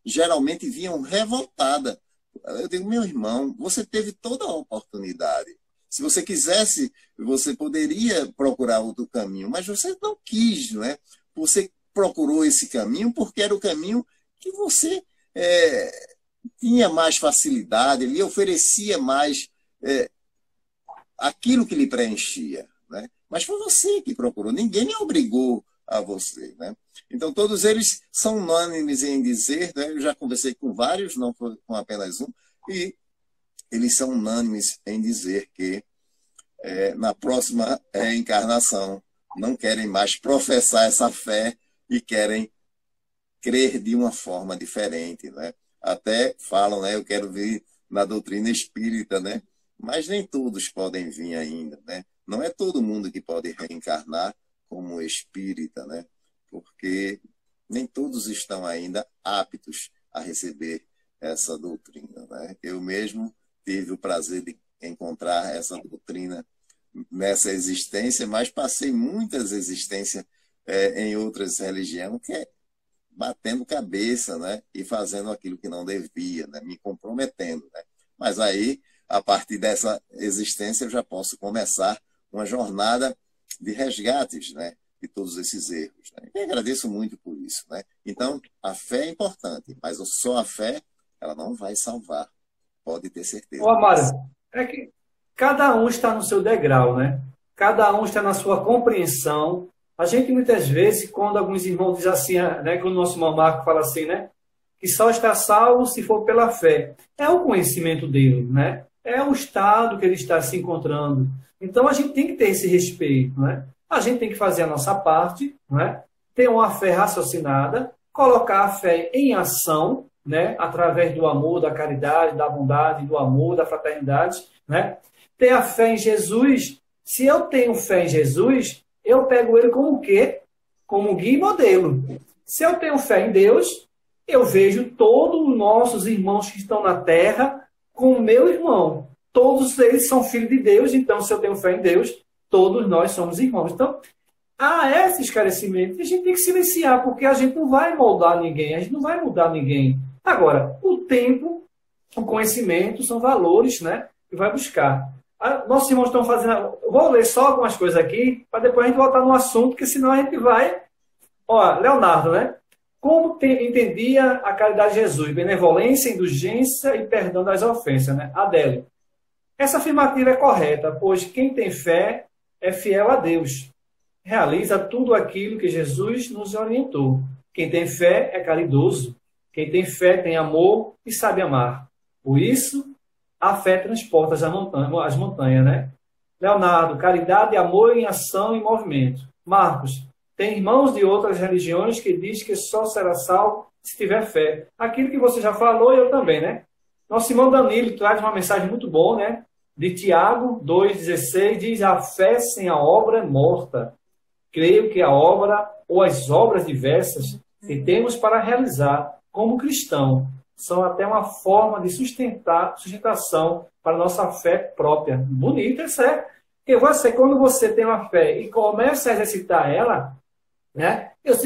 geralmente vinham revoltadas. Eu digo, meu irmão, você teve toda a oportunidade. Se você quisesse, você poderia procurar outro caminho, mas você não quis, não é? Você procurou esse caminho porque era o caminho que você tinha mais facilidade, lhe oferecia mais aquilo que lhe preenchia, né? Mas foi você que procurou, ninguém me obrigou a você, né? Então, todos eles são unânimes em dizer, né? Eu já conversei com vários, não foi com apenas um, e eles são unânimes em dizer que na próxima encarnação não querem mais professar essa fé e querem crer de uma forma diferente, né? Até falam, né? Eu quero vir na doutrina espírita, né? Mas nem todos podem vir ainda, né? Não é todo mundo que pode reencarnar como espírita, né? Porque nem todos estão ainda aptos a receber essa doutrina, né? Eu mesmo tive o prazer de encontrar essa doutrina nessa existência, mas passei muitas existências em outras religiões que é batendo cabeça, né? E fazendo aquilo que não devia, né? Me comprometendo, né? Mas aí, a partir dessa existência, eu já posso começar uma jornada de resgates, né? De todos esses erros, né? E agradeço muito por isso, né? Então, a fé é importante, mas só a fé, ela não vai salvar. Pode ter certeza. Ô, Amário, é que cada um está no seu degrau, né? Cada um está na sua compreensão. A gente, muitas vezes, quando alguns irmãos dizem assim, né? Quando o nosso irmão Marco fala assim, né? Que só está salvo se for pela fé. É o conhecimento dele, né? É o estado que ele está se encontrando. Então, a gente tem que ter esse respeito, né? A gente tem que fazer a nossa parte, né? Ter uma fé raciocinada, colocar a fé em ação, né? Através do amor, da caridade, da bondade, do amor, da fraternidade, né? Ter a fé em Jesus. Se eu tenho fé em Jesus, eu pego ele como o quê? Como guia e modelo. Se eu tenho fé em Deus, eu vejo todos os nossos irmãos que estão na terra como meu irmão. todos eles são filhos de Deus, então se eu tenho fé em Deus, todos nós somos irmãos. Então, há esse esclarecimento, a gente tem que silenciar, porque a gente não vai moldar ninguém, a gente não vai mudar ninguém. Agora, o tempo, o conhecimento são valores, né, que vai buscar. Nossos irmãos estão fazendo... Eu vou ler só algumas coisas aqui, para depois a gente voltar no assunto, porque senão a gente vai... Ó, Leonardo, né? Como entendia a caridade de Jesus? Benevolência, indulgência e perdão das ofensas, né? Adélio. Essa afirmativa é correta, pois quem tem fé é fiel a Deus. Realiza tudo aquilo que Jesus nos orientou. Quem tem fé é caridoso. Quem tem fé tem amor e sabe amar. Por isso, a fé transporta as montanhas, né? Leonardo, caridade, amor em ação e movimento. Marcos, tem irmãos de outras religiões que diz que só será salvo se tiver fé. Aquilo que você já falou, eu também, né? Nosso irmão Danilo traz uma mensagem muito boa, né? De Tiago 2,16, diz: a fé sem a obra é morta. Creio que a obra ou as obras diversas que temos para realizar como cristão são até uma forma de sustentação para a nossa fé própria. Bonito, é certo. Porque quando você tem uma fé e começa a exercitar ela, né? Eu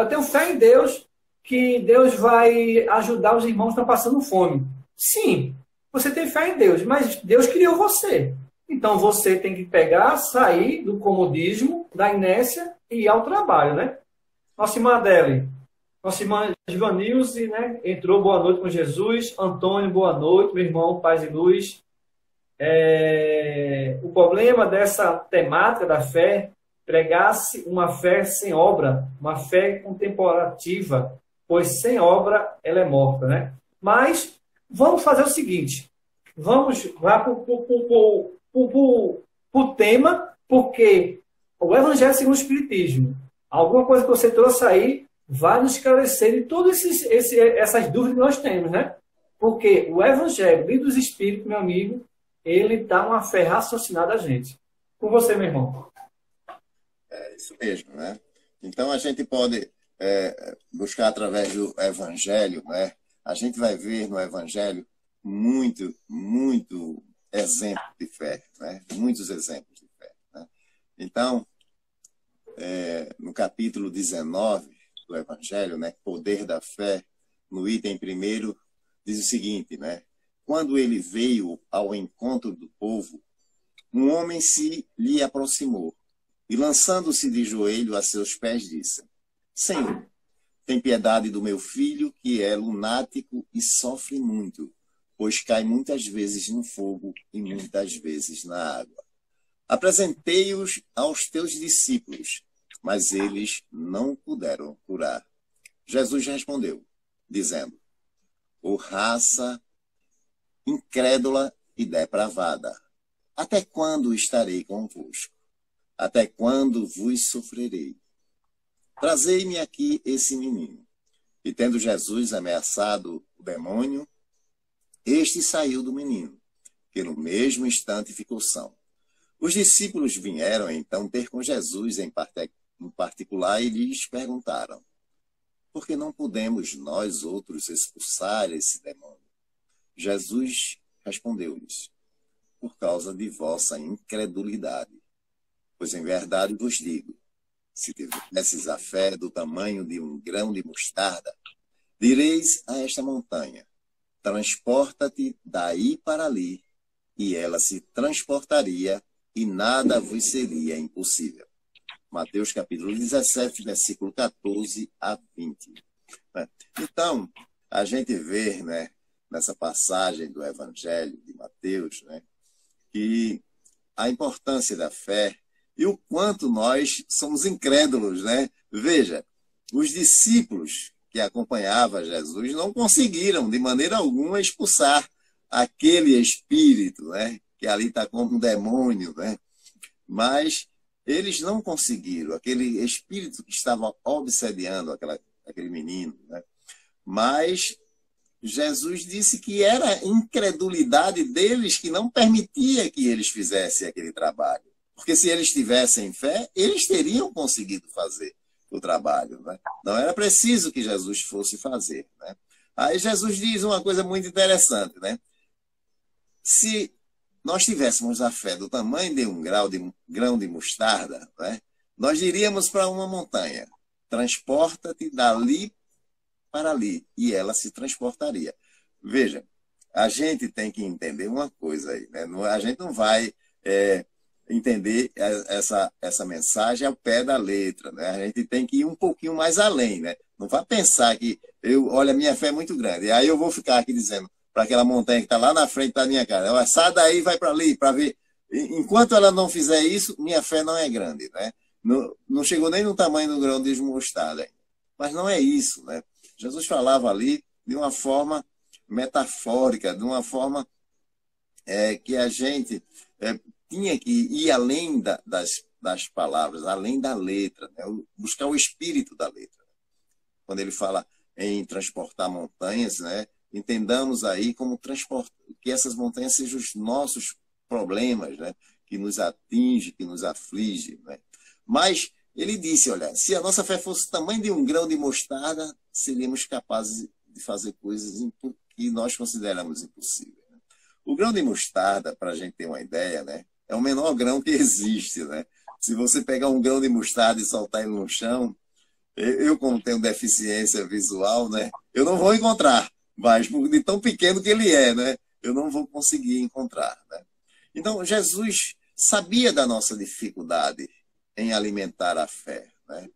tenho fé em Deus, que Deus vai ajudar os irmãos que estão passando fome. Sim, você tem fé em Deus, mas Deus criou você. Então você tem que sair do comodismo, da inércia e ir ao trabalho, né? Nossa irmã Adele, nossa irmã Givanilze, né? Entrou, boa noite com Jesus. Antônio, boa noite, meu irmão, paz e luz. O problema dessa temática da fé, pregasse uma fé sem obra, uma fé contemplativa, pois sem obra ela é morta, né? Mas vamos fazer o seguinte, vamos lá para o tema, porque o Evangelho segundo o Espiritismo, alguma coisa que você trouxe aí, vai nos esclarecer de todas essas dúvidas que nós temos, né? Porque o Evangelho, livro dos Espíritos, meu amigo, ele dá uma fé raciocinada a gente. Com você, meu irmão. É isso mesmo, né? Então a gente pode buscar através do Evangelho, né? A gente vai ver no Evangelho muito exemplo de fé, né? Muitos exemplos de fé, né? Então, no capítulo 19 do Evangelho, né? Poder da fé, no item primeiro, diz o seguinte, né? Quando ele veio ao encontro do povo, um homem se lhe aproximou e, lançando-se de joelho a seus pés, disse: Senhor, tem piedade do meu filho, que é lunático e sofre muito, pois cai muitas vezes no fogo e muitas vezes na água. Apresentei-os aos teus discípulos, mas eles não puderam curar. Jesus respondeu, dizendo: Ó raça incrédula e depravada, até quando estarei convosco? Até quando vos sofrerei? Trazei-me aqui esse menino. E tendo Jesus ameaçado o demônio, este saiu do menino, que no mesmo instante ficou são. Os discípulos vieram então ter com Jesus em particular e lhes perguntaram: por que não podemos nós outros expulsar esse demônio? Jesus respondeu-lhes: por causa de vossa incredulidade. Pois em verdade vos digo, se tivesses a fé do tamanho de um grão de mostarda, direis a esta montanha: transporta-te daí para ali, e ela se transportaria, e nada vos seria impossível. Mateus capítulo 17, versículo 14 a 20. Então, a gente vê, né, nessa passagem do Evangelho de Mateus, né, que a importância da fé e o quanto nós somos incrédulos, né? Veja, os discípulos que acompanhavam Jesus não conseguiram de maneira alguma expulsar aquele espírito, né, que ali está como um demônio, né? Mas eles não conseguiram, aquele espírito que estava obsediando aquele menino, né? Mas Jesus disse que era a incredulidade deles que não permitia que eles fizessem aquele trabalho. Porque se eles tivessem fé, eles teriam conseguido fazer o trabalho, né? Não era preciso que Jesus fosse fazer, né? Aí Jesus diz uma coisa muito interessante, né? Se nós tivéssemos a fé do tamanho de um grão de mostarda, né, nós diríamos para uma montanha: transporta-te dali para ali, e ela se transportaria. Veja, a gente tem que entender uma coisa aí, né? A gente não vai entender essa mensagem ao pé da letra, né? A gente tem que ir um pouquinho mais além, né? Não vai pensar que olha, minha fé é muito grande, e aí eu vou ficar aqui dizendo para aquela montanha que está lá na frente da minha cara: ela sai daí, vai para ali, para ver. Enquanto ela não fizer isso, minha fé não é grande, né? Não chegou nem no tamanho do grão de mostarda. Mas não é isso, né? Jesus falava ali de uma forma metafórica, de uma forma que a gente tinha que ir além das palavras, além da letra, né? Buscar o espírito da letra. Quando ele fala em transportar montanhas, né? Entendamos aí como que essas montanhas sejam os nossos problemas, né? Que nos atinge, que nos aflige, né? Mas ele disse: olha, se a nossa fé fosse o tamanho de um grão de mostarda, seríamos capazes de fazer coisas que nós consideramos impossíveis. Né? O grão de mostarda, para a gente ter uma ideia, né, é o menor grão que existe. Né? Se você pegar um grão de mostarda e soltar ele no chão, eu, como tenho deficiência visual, né, eu não vou encontrar, mas de tão pequeno que ele é, né, eu não vou conseguir encontrar. Né? Então, Jesus sabia da nossa dificuldade em alimentar a fé. Né?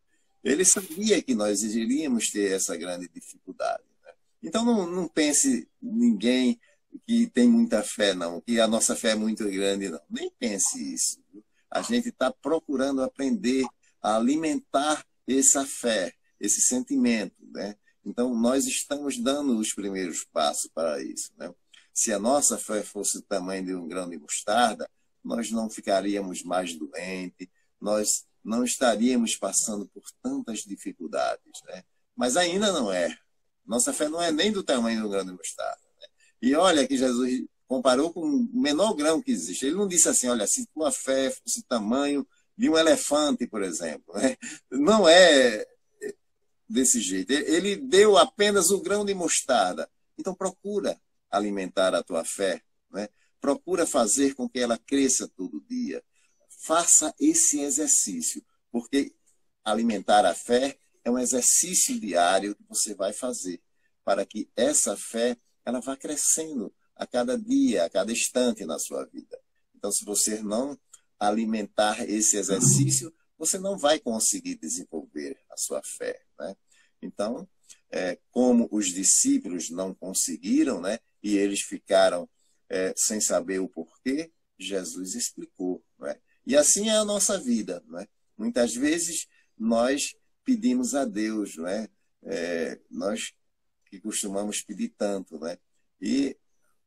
Ele sabia que nós iríamos ter essa grande dificuldade. Né? Então, não pense ninguém que tem muita fé, não, que a nossa fé é muito grande, não. Nem pense isso. Viu? A gente está procurando aprender a alimentar essa fé, esse sentimento. Né? Então, nós estamos dando os primeiros passos para isso. Né? Se a nossa fé fosse o tamanho de um grão de mostarda, nós não ficaríamos mais doentes, nós não estaríamos passando por tantas dificuldades. Né? Mas ainda não é. Nossa fé não é nem do tamanho do grão de mostarda. Né? E olha que Jesus comparou com o menor grão que existe. Ele não disse assim: olha, se tua fé fosse o tamanho de um elefante, por exemplo. Né? Não é desse jeito. Ele deu apenas o grão de mostarda. Então procura alimentar a tua fé. Né? Procura fazer com que ela cresça todo dia. Faça esse exercício, porque alimentar a fé é um exercício diário que você vai fazer para que essa fé ela vá crescendo a cada dia, a cada instante na sua vida. Então, se você não alimentar esse exercício, você não vai conseguir desenvolver a sua fé. Né? Então, como os discípulos não conseguiram, né, e eles ficaram sem saber o porquê, Jesus explicou. Né? E assim é a nossa vida. Né? Muitas vezes nós pedimos a Deus, né? Nós que costumamos pedir tanto. Né? E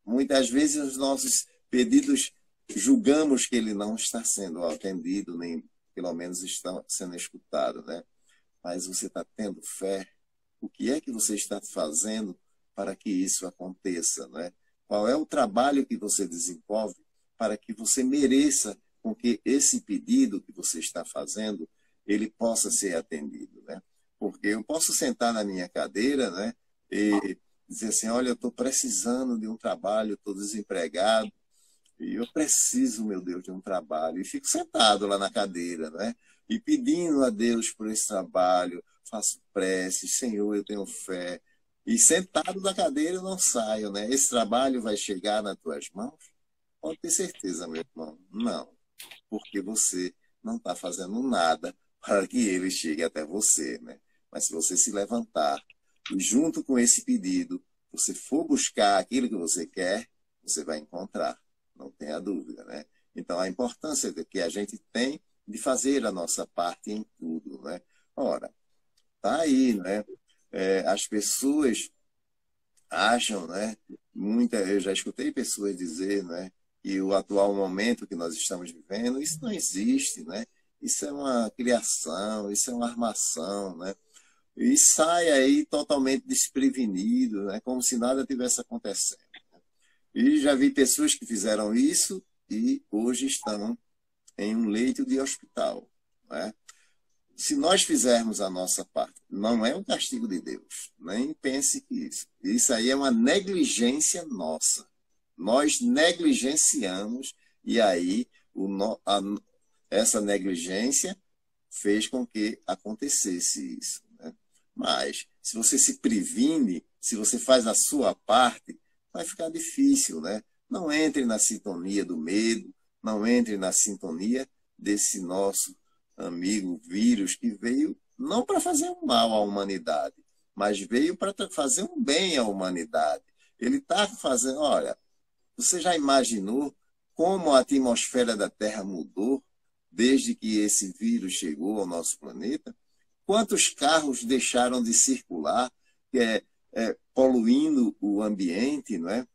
muitas vezes os nossos pedidos julgamos que ele não está sendo atendido, nem pelo menos está sendo escutado. Né? Mas você está tendo fé? O que é que você está fazendo para que isso aconteça? Né? Qual é o trabalho que você desenvolve para que você mereça com que esse pedido que você está fazendo, ele possa ser atendido, né? Porque eu posso sentar na minha cadeira, né, e dizer assim: olha, eu estou precisando de um trabalho, estou desempregado, e eu preciso, meu Deus, de um trabalho. E fico sentado lá na cadeira, né, e pedindo a Deus por esse trabalho, faço prece: Senhor, eu tenho fé. E sentado na cadeira eu não saio, né? Esse trabalho vai chegar nas tuas mãos? Pode ter certeza, meu irmão. Não. Porque você não está fazendo nada para que ele chegue até você. Né? Mas se você se levantar e junto com esse pedido, você for buscar aquilo que você quer, você vai encontrar. Não tenha dúvida. Né? Então, a importância que a gente tem de fazer a nossa parte em tudo. Né? Ora, tá aí, né? As pessoas acham, né? Eu já escutei pessoas dizer, né, que o atual momento que nós estamos vivendo, isso não existe, né? Isso é uma criação, isso é uma armação, né? E sai aí totalmente desprevenido, né? Como se nada tivesse acontecendo. Né? E já vi pessoas que fizeram isso e hoje estão em um leito de hospital, né? Se nós fizermos a nossa parte, não é um castigo de Deus, nem pense que isso. Isso aí é uma negligência nossa. Nós negligenciamos e aí essa negligência fez com que acontecesse isso, né? Mas, se você se previne, se você faz a sua parte, vai ficar difícil, né? Não entre na sintonia do medo, não entre na sintonia desse nosso amigo vírus que veio não para fazer um mal à humanidade, mas veio para fazer um bem à humanidade. Ele está fazendo, olha, você já imaginou como a atmosfera da Terra mudou desde que esse vírus chegou ao nosso planeta? Quantos carros deixaram de circular, poluindo o ambiente, não é?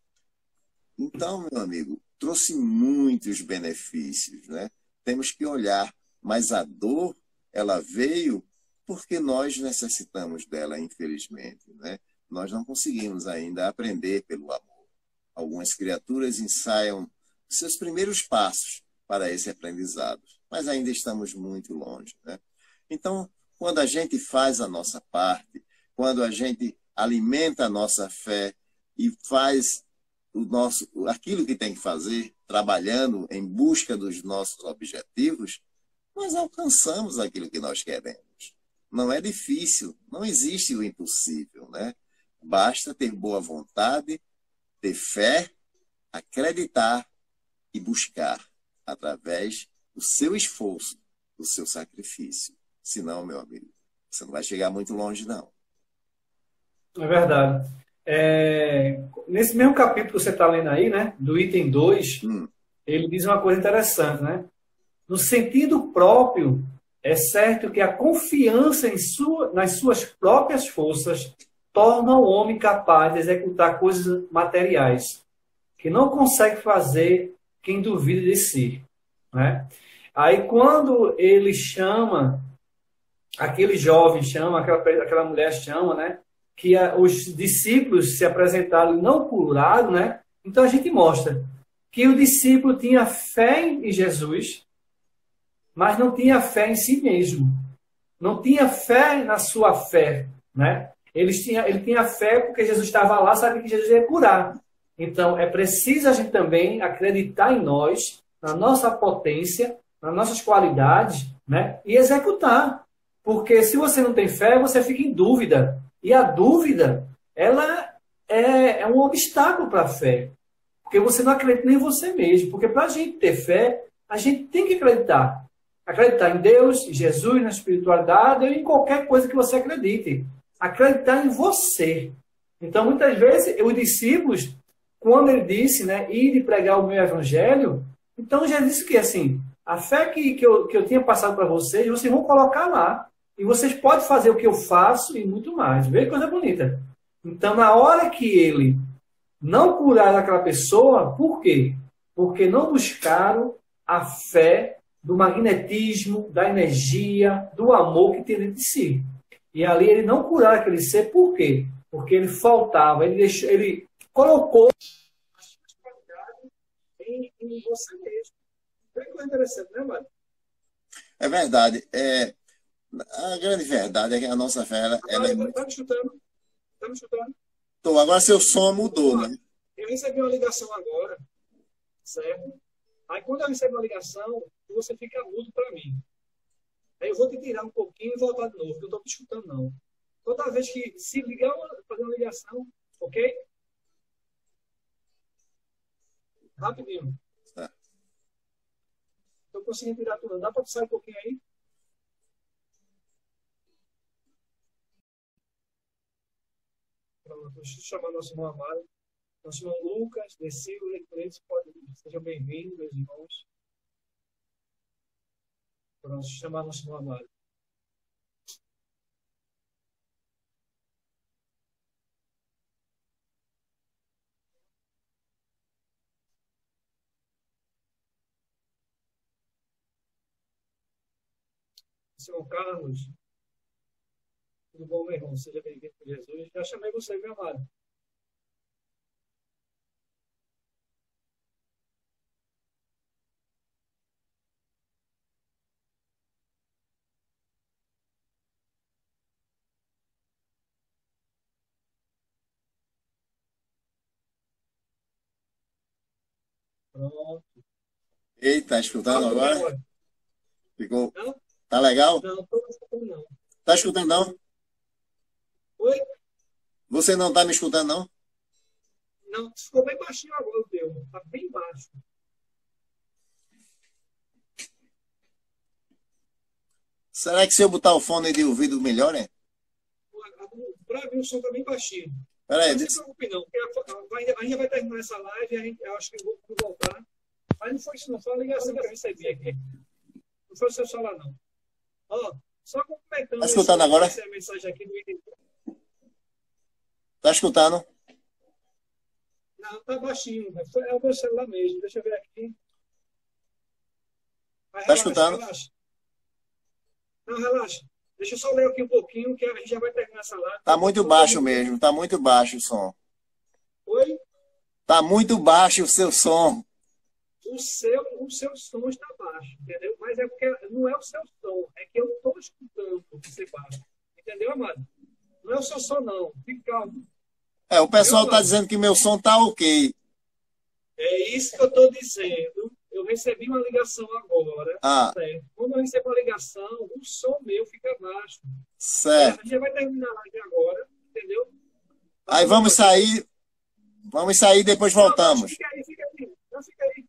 Então, meu amigo, trouxe muitos benefícios, né? Temos que olhar, mas a dor, ela veio porque nós necessitamos dela, infelizmente, né? Nós não conseguimos ainda aprender pelo amor. Algumas criaturas ensaiam seus primeiros passos para esse aprendizado, mas ainda estamos muito longe, né? Então, quando a gente faz a nossa parte, quando a gente alimenta a nossa fé e faz aquilo que tem que fazer, trabalhando em busca dos nossos objetivos, nós alcançamos aquilo que nós queremos. Não é difícil, não existe o impossível, né? Basta ter boa vontade, ter fé, acreditar e buscar através do seu esforço, do seu sacrifício. Senão, meu amigo, você não vai chegar muito longe, não. É verdade. Nesse mesmo capítulo que você está lendo aí, né, do item 2, ele diz uma coisa interessante, né? No sentido próprio, é certo que a confiança nas suas próprias forças torna o homem capaz de executar coisas materiais, que não consegue fazer quem duvida de si, né? Aí, quando ele chama, aquele jovem chama, aquela mulher chama, né? Que os discípulos se apresentaram e não curaram, né? Então a gente mostra que o discípulo tinha fé em Jesus, mas não tinha fé em si mesmo. Não tinha fé na sua fé, né? Ele tinha fé porque Jesus estava lá, sabia que Jesus ia curar. Então é preciso a gente também acreditar em nós, na nossa potência, nas nossas qualidades, né? E executar. Porque se você não tem fé, você fica em dúvida. E a dúvida, ela é um obstáculo para a fé. Porque você não acredita nem em você mesmo. Porque para a gente ter fé, a gente tem que acreditar. Acreditar em Deus, em Jesus, na espiritualidade ou em qualquer coisa que você acredite. Acreditar em você. Então, muitas vezes, os discípulos, quando ele disse, né, ir e pregar o meu evangelho, então já disse que, assim, a fé que eu tinha passado para vocês vão colocar lá. E vocês podem fazer o que eu faço e muito mais. Vê que coisa bonita. Então, na hora que ele não curar aquela pessoa, por quê? Porque não buscaram a fé do magnetismo, da energia, do amor que tem dentro de si. E ali ele não curar aquele ser, por quê? Porque ele faltava, ele colocou em você mesmo. É coisa interessante, né, Mário? É verdade. A grande verdade é que a nossa fé, ela é muito... Tá me escutando? Tá me escutando? Tô, agora seu som mudou, né? Eu recebi uma ligação agora, certo? Aí quando eu recebo uma ligação, você fica mudo para mim. Aí eu vou te tirar um pouquinho e voltar de novo, porque eu estou te escutando não. Toda vez que se ligar, fazer uma ligação, ok? Rapidinho. Tá. Estou conseguindo tirar tudo. Dá para sair um pouquinho aí? Pronto, deixa eu chamar nosso irmão amado. Nosso irmão Lucas, Decil, Leite, sejam bem-vindos, meus irmãos. Pronto, deixa eu chamar nosso irmão amado. Senhor Carlos, tudo bom, meu irmão? Seja bem-vindo por Jesus. Já chamei você, meu amado. Pronto. Eita, tá escutando agora? Ficou. Não? Tá legal? Não, estou escutando não. Tá escutando não? Oi? Você não tá me escutando não? Não, ficou bem baixinho agora o teu. Tá bem baixo. Será que se eu botar o fone de ouvido melhora? Para mim o som tá bem baixinho. Peraí, Não se preocupe não, porque a gente vai terminar essa live e eu acho que eu vou voltar. Mas não foi isso não, foi a ligação que eu recebi aqui. Não foi o seu celular não. Ó, só complementando tá escutando agora? essa mensagem aqui do item. Tá escutando? Não, tá baixinho, né? É o meu celular mesmo. Deixa eu ver aqui. Mas Tá relaxa, escutando? relaxa. Não, relaxa. Deixa eu só ler aqui um pouquinho, que a gente já vai terminar essa live. Tá muito baixo mesmo, tá muito baixo o som. Oi? Tá muito baixo o seu som. O seu som está baixo, entendeu? Mas é porque não é o seu som, é que eu estou escutando você baixo. Entendeu, amado? Não é o seu som, não. Fique calmo. É, o pessoal tá dizendo que meu som tá ok. É isso que eu estou dizendo. Eu recebi uma ligação agora. Ah. Certo? Quando eu recebo a ligação, o som meu fica baixo. Certo. A gente vai terminar a live agora, entendeu? Aí vamos sair e depois voltamos. Não, fica aí. Não, fica aí.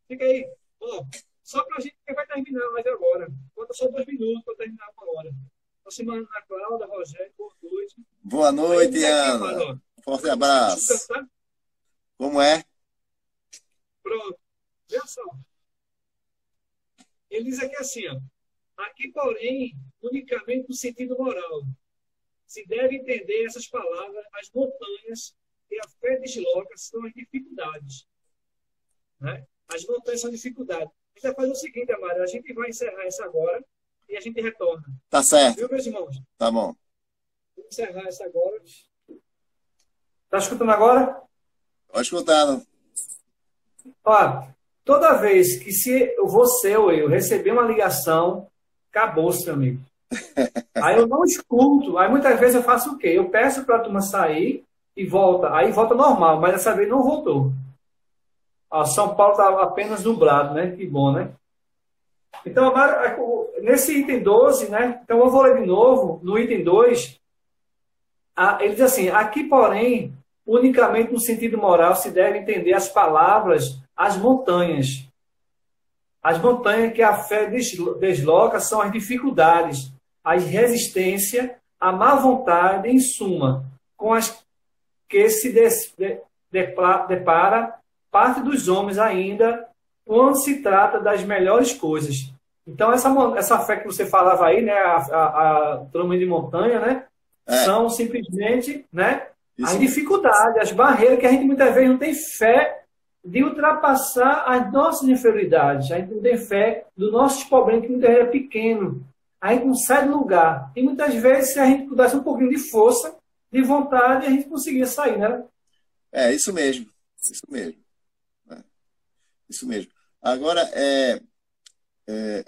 Fica aí. Ó, só pra gente que vai terminar a live agora. Falta só 2 minutos para terminar uma hora. Aproximando a Cláudia, Rogério, boa noite. Boa noite, Aí, Ana. Forte abraço. Como é? Pronto. Veja só. Ele diz aqui assim, ó. Aqui, porém, unicamente no sentido moral. Se deve entender essas palavras, as montanhas e a fé desloca são as dificuldades. Né? As montanhas são dificuldades. A gente vai fazer o seguinte, Amaro, a gente vai encerrar essa agora e a gente retorna. Tá certo. Viu, meus irmãos? Tá bom. Vamos encerrar essa agora. Tá escutando agora? Tô escutando. Olha, toda vez que se você ou eu receber uma ligação, acabou-se, meu amigo. Aí eu não escuto. Aí muitas vezes eu faço o quê? Eu peço para a turma sair e volta. Aí volta normal, mas dessa vez não voltou. Ó, São Paulo está apenas nublado, né? Que bom, né? Então, agora, nesse item 12, né? Então eu vou ler de novo, no item 2, ele diz assim, aqui, porém, unicamente no sentido moral se deve entender as palavras, as montanhas. As montanhas que a fé desloca são as dificuldades, a resistência, a má vontade, em suma, com as que se depara parte dos homens ainda quando se trata das melhores coisas. Então, essa fé que você falava aí, né, a tamanho de montanha, né, são simplesmente, né, as dificuldades, as barreiras que a gente muitas vezes não tem fé de ultrapassar as nossas inferioridades. A gente não tem fé dos nossos problemas, que muitas vezes é pequeno. A gente não sai do lugar. E muitas vezes, se a gente pudesse um pouquinho de força, de vontade, a gente conseguia sair, né? É, isso mesmo. Isso mesmo. Isso mesmo. Agora,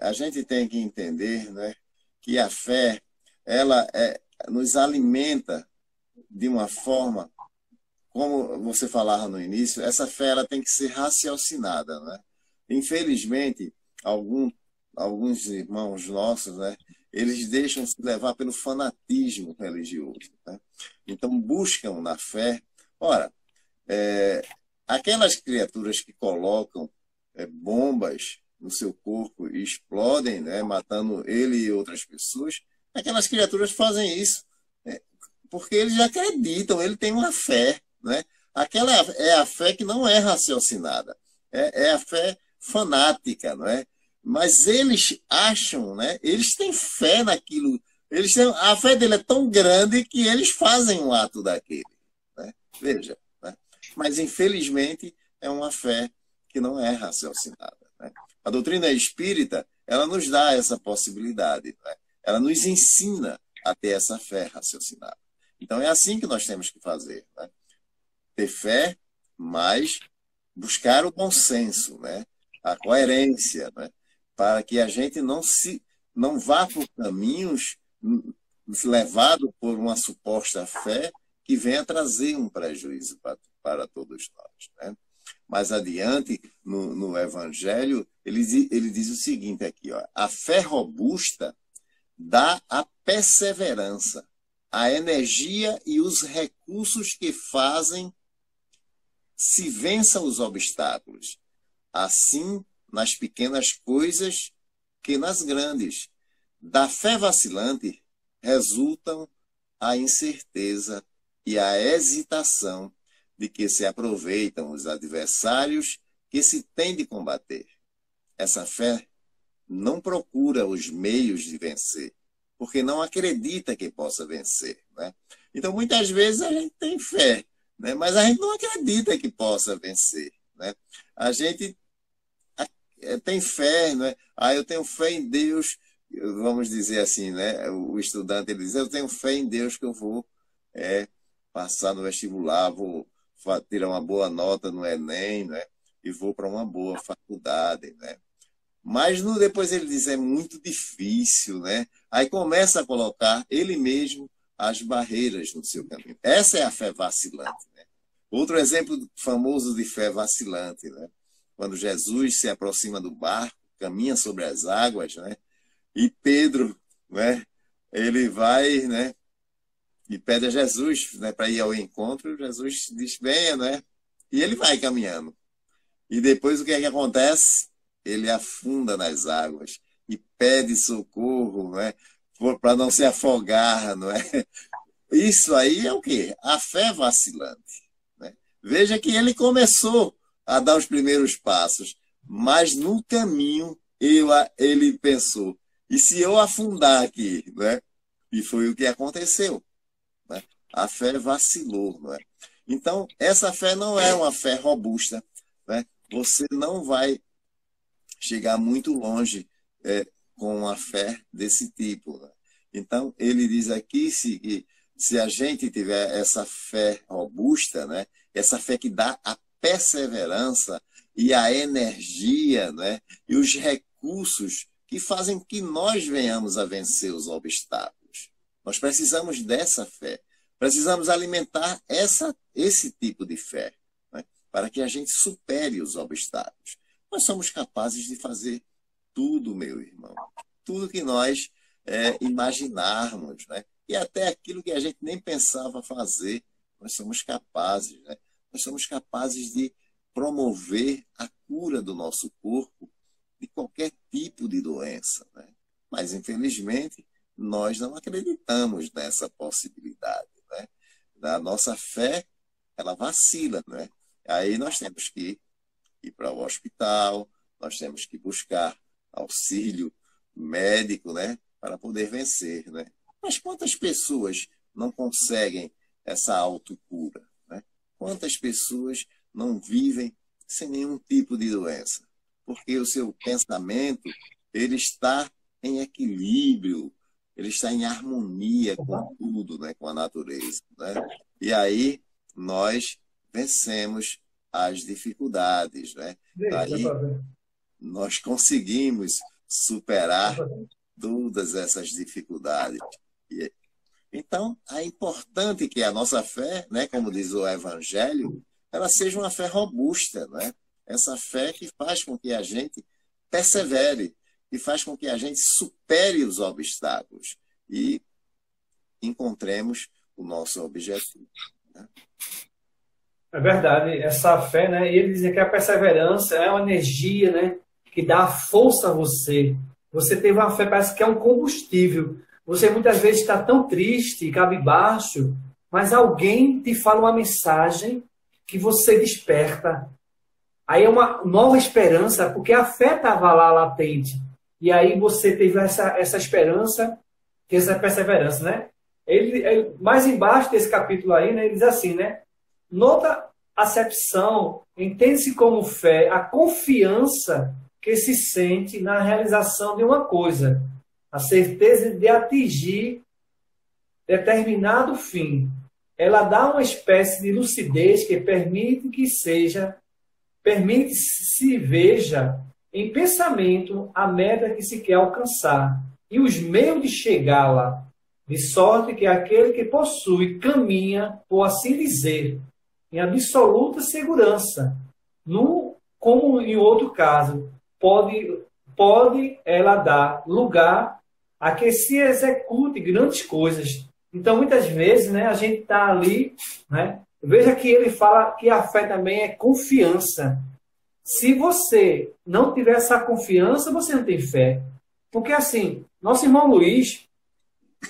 a gente tem que entender, né, que a fé, ela nos alimenta de uma forma, como você falava no início, essa fé ela tem que ser raciocinada, né? Infelizmente, alguns irmãos nossos, né, eles deixam se levar pelo fanatismo religioso, né? Então, buscam na fé. Ora, aquelas criaturas que colocam bombas no seu corpo e explodem, né, matando ele e outras pessoas, aquelas criaturas fazem isso porque eles acreditam, ele tem uma fé, né? Aquela é a fé que não é raciocinada, é a fé fanática, não é? Mas eles acham, né? Eles têm fé naquilo, a fé dele é tão grande que eles fazem um ato daquele, né? Veja, né? Mas infelizmente é uma fé que não é raciocinada, né? A doutrina espírita, ela nos dá essa possibilidade, né? Ela nos ensina a ter essa fé raciocinada. Então é assim que nós temos que fazer, né? Ter fé, mas buscar o bom senso, né? A coerência, né? Para que a gente não vá por caminhos levado por uma suposta fé que venha trazer um prejuízo para todos nós, né? Mais adiante, no Evangelho, ele diz o seguinte aqui, ó, a fé robusta dá a perseverança, a energia e os recursos que fazem se vençam os obstáculos. Assim, nas pequenas coisas que nas grandes. Da fé vacilante resultam a incerteza e a hesitação de que se aproveitam os adversários que se tem de combater. Essa fé não procura os meios de vencer, porque não acredita que possa vencer, né? Então, muitas vezes a gente tem fé, né? Mas a gente não acredita que possa vencer, né? A gente tem fé, né? Eu tenho fé em Deus, vamos dizer assim, né? O estudante, ele diz, eu tenho fé em Deus que eu vou passar no vestibular, vou tirar uma boa nota no Enem, né? E vou para uma boa faculdade, né? Mas depois ele diz, é muito difícil, né? Aí começa a colocar ele mesmo as barreiras no seu caminho. Essa é a fé vacilante, né? Outro exemplo famoso de fé vacilante, né? Quando Jesus se aproxima do barco, caminha sobre as águas, né? E Pedro, né? Ele vai, né? E pede a Jesus, né? Para ir ao encontro. Jesus diz, venha, né? E ele vai caminhando. E depois o que é que acontece? Ele afunda nas águas e pede socorro, né? Para não se afogar, não é? Isso aí é o quê? A fé vacilante, né? Veja que ele começou a dar os primeiros passos, mas no caminho ele pensou, e se eu afundar aqui, né? E foi o que aconteceu, né? A fé vacilou, não é? Então, essa fé não é uma fé robusta, né? Você não vai chegar muito longe com uma fé desse tipo, né? Então, ele diz aqui que se a gente tiver essa fé robusta, né? Essa fé que dá a perseverança e a energia, né? E os recursos que fazem que nós venhamos a vencer os obstáculos. Nós precisamos dessa fé. Precisamos alimentar esse tipo de fé, né? Para que a gente supere os obstáculos. Nós somos capazes de fazer tudo, meu irmão. Tudo que nós imaginarmos, né? E até aquilo que a gente nem pensava fazer, nós somos capazes, né? Nós somos capazes de promover a cura do nosso corpo de qualquer tipo de doença, né? Mas, infelizmente, nós não acreditamos nessa possibilidade, né? A nossa fé, ela vacila, né? Aí nós temos que ir para o hospital, nós temos que buscar auxílio médico, né? Para poder vencer, né? Mas quantas pessoas não conseguem essa autocura, né? Quantas pessoas não vivem sem nenhum tipo de doença? Porque o seu pensamento, ele está em equilíbrio, ele está em harmonia com tudo, né? Com a natureza, né? E aí nós vencemos as dificuldades, né? Aí nós conseguimos superar todas essas dificuldades. Então, é importante que a nossa fé, né, como diz o Evangelho, ela seja uma fé robusta, né? Essa fé que faz com que a gente persevere, que faz com que a gente supere os obstáculos e encontremos o nosso objetivo, né? É verdade, essa fé, né? E ele dizia que a perseverança é uma energia, né? Que dá força a você. Você teve uma fé, parece que é um combustível. Você muitas vezes está tão triste, cabisbaixo, mas alguém te fala uma mensagem que você desperta. Aí é uma nova esperança, porque a fé estava lá latente. E aí você teve essa esperança, essa perseverança, né? Ele, mais embaixo desse capítulo aí, né, ele diz assim, né? Nota acepção, entende-se como fé, a confiança que se sente na realização de uma coisa, a certeza de atingir determinado fim. Ela dá uma espécie de lucidez que permite-se veja em pensamento a meta que se quer alcançar e os meios de chegá-la, de sorte que aquele que possui caminha, por assim dizer, em absoluta segurança, como em outro caso, pode ela dar lugar a que se execute grandes coisas. Então, muitas vezes, né, a gente está ali, né, veja que ele fala que a fé também é confiança. Se você não tiver essa confiança, você não tem fé. Porque, assim, nosso irmão Luiz,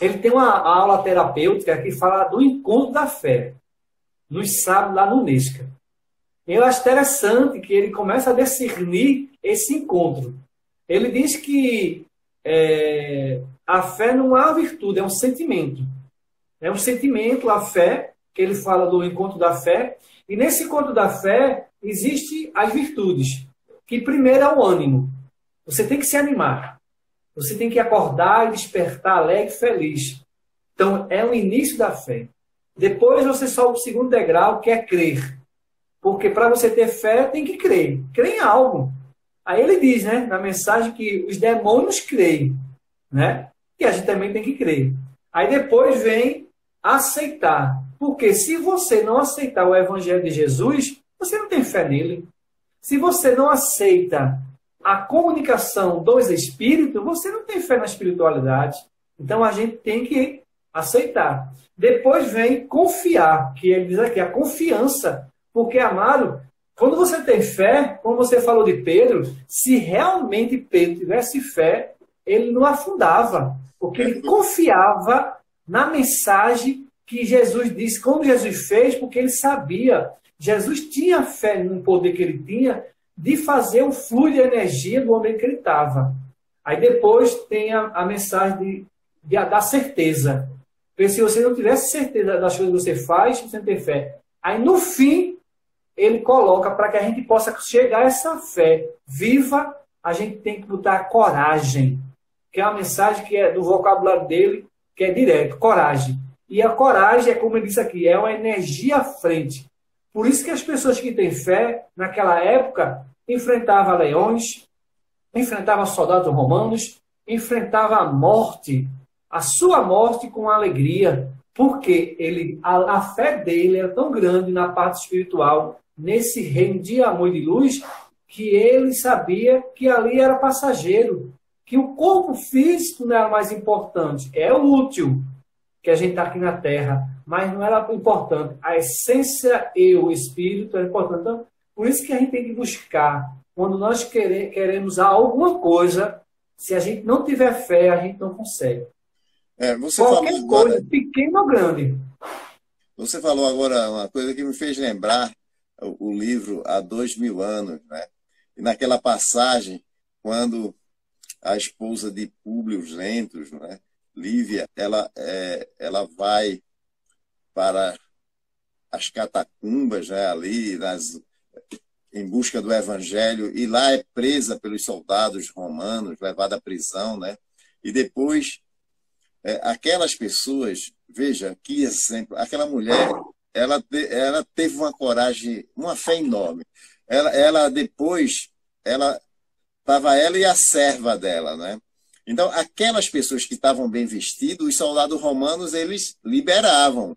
ele tem uma aula terapêutica que fala do encontro da fé, nos sábados lá no Nesca. Eu acho interessante que ele começa a discernir esse encontro. Ele diz que a fé não é uma virtude, é um sentimento. É um sentimento, a fé, que ele fala do encontro da fé. E nesse encontro da fé, existem as virtudes. Que primeiro é o ânimo. Você tem que se animar. Você tem que acordar e despertar alegre e feliz. Então, é o início da fé. Depois você sobe o segundo degrau, que é crer. Porque para você ter fé, tem que crer. Crer em algo. Aí ele diz, né, na mensagem, que os demônios creem, né? E a gente também tem que crer. Aí depois vem aceitar. Porque se você não aceitar o Evangelho de Jesus, você não tem fé nele. Se você não aceita a comunicação dos Espíritos, você não tem fé na espiritualidade. Então a gente tem que aceitar. Depois vem confiar, que ele diz aqui, a confiança. Porque, amado, quando você tem fé, como você falou de Pedro, se realmente Pedro tivesse fé, ele não afundava. Porque ele confiava na mensagem que Jesus disse, como Jesus fez, porque ele sabia. Jesus tinha fé no poder que ele tinha de fazer o fluxo de energia do homem que ele estava. Aí depois tem a mensagem da certeza. Porque se você não tivesse certeza das coisas que você faz, você não tem fé. Aí no fim, ele coloca para que a gente possa chegar a essa fé viva, a gente tem que botar coragem, que é uma mensagem que é do vocabulário dele, que é direto, coragem. E a coragem é, como ele disse aqui, é uma energia à frente. Por isso que as pessoas que têm fé, naquela época, enfrentavam leões, enfrentavam soldados romanos, enfrentavam a morte, a sua morte com alegria, porque a fé dele era tão grande na parte espiritual, nesse reino de amor e de luz, que ele sabia que ali era passageiro, que o corpo físico não era mais importante, é útil que a gente está aqui na Terra, mas não era importante. A essência e o espírito é importante. Então, por isso que a gente tem que buscar, quando nós queremos alguma coisa, se a gente não tiver fé, a gente não consegue. Qualquer coisa, pequena ou grande. Você falou agora uma coisa que me fez lembrar o livro Há 2000 anos, né? E naquela passagem, quando a esposa de Públio Lentulus, né, Lívia, ela vai para as catacumbas, né, ali em busca do Evangelho, e lá é presa pelos soldados romanos, levada à prisão, né? E depois, aquelas pessoas, veja que exemplo, aquela mulher, ela teve uma coragem, uma fé enorme. Depois, estava ela e a serva dela, né? Então, aquelas pessoas que estavam bem vestidas, os soldados romanos, eles liberavam,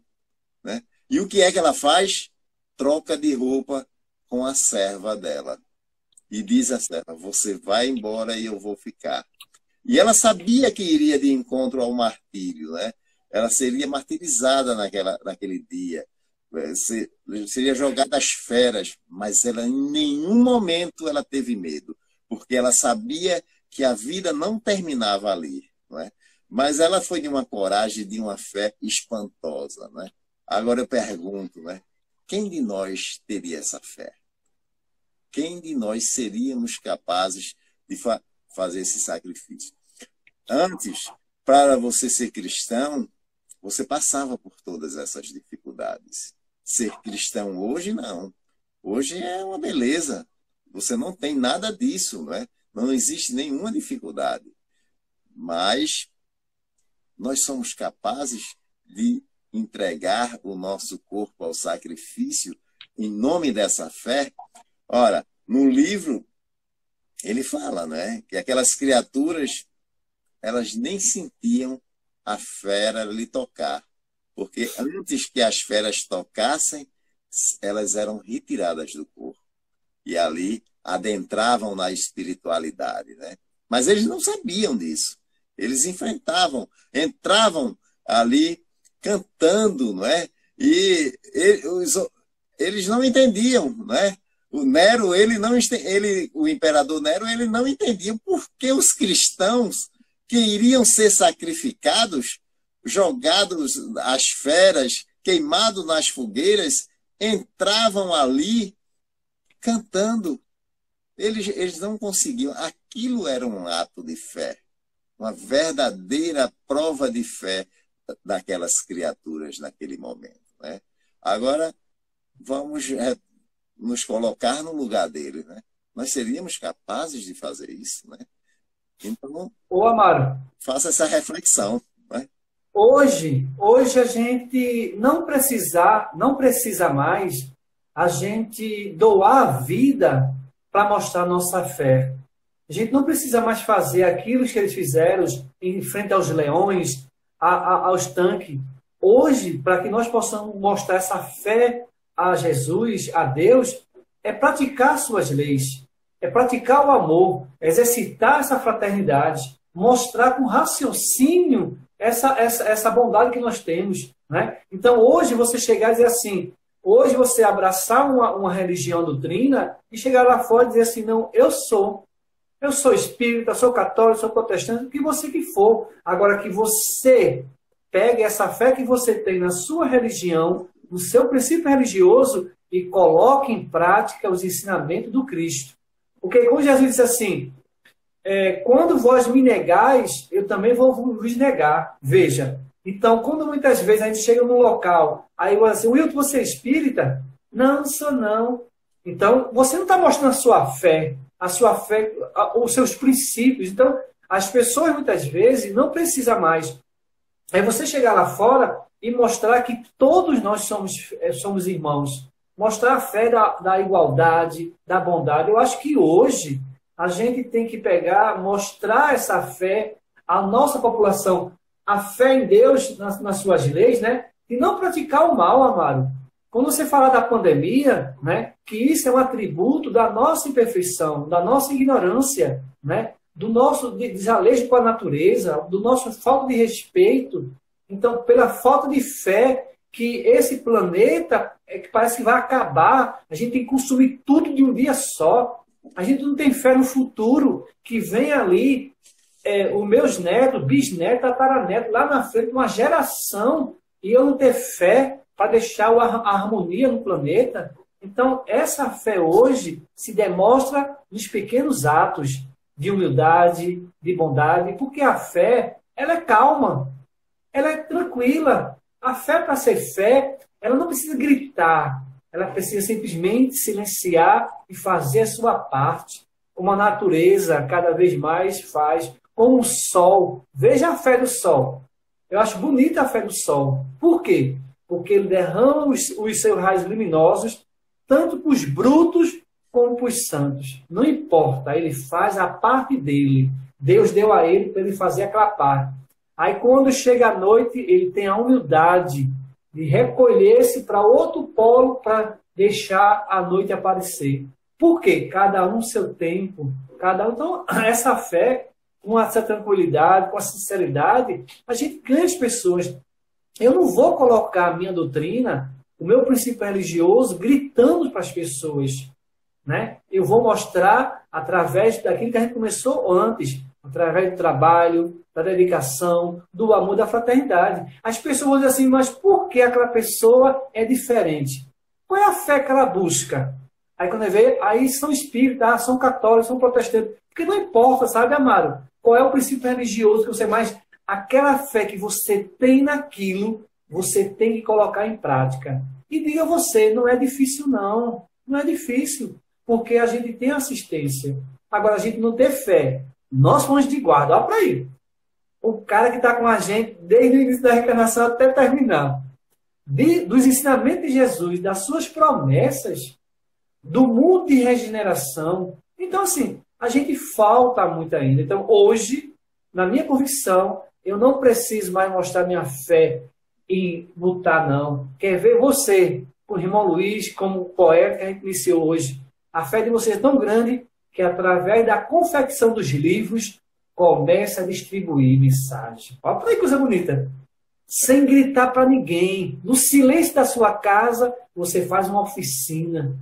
né? E o que é que ela faz? Troca de roupa com a serva dela. E diz a serva, você vai embora e eu vou ficar. E ela sabia que iria de encontro ao martírio, né? Ela seria martirizada naquele dia. Seria jogada às feras, mas ela em nenhum momento ela teve medo, porque ela sabia que a vida não terminava ali, não é? Mas ela foi de uma coragem, de uma fé espantosa, né? Agora eu pergunto, né? Quem de nós teria essa fé? Quem de nós seríamos capazes de fazer esse sacrifício? Antes, para você ser cristão, você passava por todas essas dificuldades. Ser cristão hoje, não. Hoje é uma beleza. Você não tem nada disso, não é? Não existe nenhuma dificuldade. Mas nós somos capazes de entregar o nosso corpo ao sacrifício em nome dessa fé. Ora, no livro, ele fala, né, que aquelas criaturas, elas nem sentiam a fera lhe tocar, porque antes que as feras tocassem, elas eram retiradas do corpo. e ali adentravam na espiritualidade, né? Mas eles não sabiam disso. Eles enfrentavam, entravam ali cantando, não é? E eles não entendiam, não é? O Nero, o imperador Nero, ele não entendia por que os cristãos que iriam ser sacrificados, jogados às feras, queimados nas fogueiras, entravam ali cantando. Eles não conseguiam. Aquilo era um ato de fé, uma verdadeira prova de fé daquelas criaturas naquele momento, né? Agora, vamos nos colocar no lugar dele, né? Nós seríamos capazes de fazer isso, né? Então, Ô, Amaro, faça essa reflexão, né? hoje a gente não precisa mais a gente doar a vida para mostrar nossa fé. A gente não precisa mais fazer aquilo que eles fizeram em frente aos leões, aos tanques. Hoje, para que nós possamos mostrar essa fé a Jesus, a Deus, é praticar suas leis, é praticar o amor, exercitar essa fraternidade, mostrar com raciocínio essa bondade que nós temos, né? Então, hoje, você chegar e dizer assim, hoje você abraçar uma religião, uma doutrina, e chegar lá fora e dizer assim, não, eu sou espírita, sou católico, sou protestante, o que você que for. Agora que você pegue essa fé que você tem na sua religião, no seu princípio religioso, e coloque em prática os ensinamentos do Cristo. Porque quando Jesus disse assim, quando vós me negais, eu também vou vos negar. Veja, então, quando muitas vezes a gente chega num local, aí você assim, Wilton, você é espírita? Não sou não. Então, você não está mostrando a sua fé, os seus princípios. Então, as pessoas muitas vezes não precisam mais. É você chegar lá fora e mostrar que todos nós somos irmãos. Mostrar a fé da igualdade, da bondade. Eu acho que hoje a gente tem que mostrar essa fé à nossa população. A fé em Deus, nas suas leis, né? E não praticar o mal, Amaro. Quando você fala da pandemia, né? Que isso é um atributo da nossa imperfeição, da nossa ignorância, né? Do nosso desaleixo com a natureza, do nosso falta de respeito. Então, pela falta de fé, que esse planeta que parece que vai acabar, a gente tem que consumir tudo de um dia só. A gente não tem fé no futuro, que vem ali os meus netos, bisnetos, tataranetos, lá na frente, uma geração, e eu não ter fé para deixar a harmonia no planeta. Então, essa fé hoje se demonstra nos pequenos atos de humildade, de bondade, porque a fé, ela é calma, ela é tranquila. A fé, para ser fé, ela não precisa gritar, ela precisa simplesmente silenciar e fazer a sua parte, como a natureza cada vez mais faz, como o sol. Veja a fé do sol. Eu acho bonita a fé do sol. Por quê? Porque ele derrama os seus raios luminosos tanto para os brutos como para os santos. Não importa, ele faz a parte dele. Deus deu a ele para ele fazer aquela parte. Aí quando chega a noite, ele tem a humildade de recolher-se para outro polo para deixar a noite aparecer. Por quê? Cada um seu tempo. Então, essa fé, com essa tranquilidade, com a sinceridade, a gente ganha as pessoas. Eu não vou colocar a minha doutrina, o meu princípio religioso, gritando para as pessoas, né? Eu vou mostrar através daquilo que a gente começou antes, através do trabalho, da dedicação, do amor, da fraternidade. As pessoas vão dizer assim, mas por que aquela pessoa é diferente? Qual é a fé que ela busca? Aí quando vê, aí são espíritas, são católicos, são protestantes. Porque não importa, sabe, Amaro? Qual é o princípio religioso que você mais... Aquela fé que você tem naquilo, você tem que colocar em prática. E diga você, não é difícil não. Não é difícil. Porque a gente tem assistência. Agora, a gente não tem fé. Nós somos de guarda, olha para aí. O cara que está com a gente desde o início da reencarnação até terminar. Dos ensinamentos de Jesus, das suas promessas, do mundo de regeneração. Então, assim, a gente falta muito ainda. Então, hoje, na minha convicção, eu não preciso mais mostrar minha fé e lutar, não. Quer ver você, com o irmão Luiz, como poeta que a gente iniciou hoje, A fé de vocês é tão grande que, através da confecção dos livros, começa a distribuir mensagem. Olha que coisa bonita. Sem gritar para ninguém. No silêncio da sua casa, você faz uma oficina.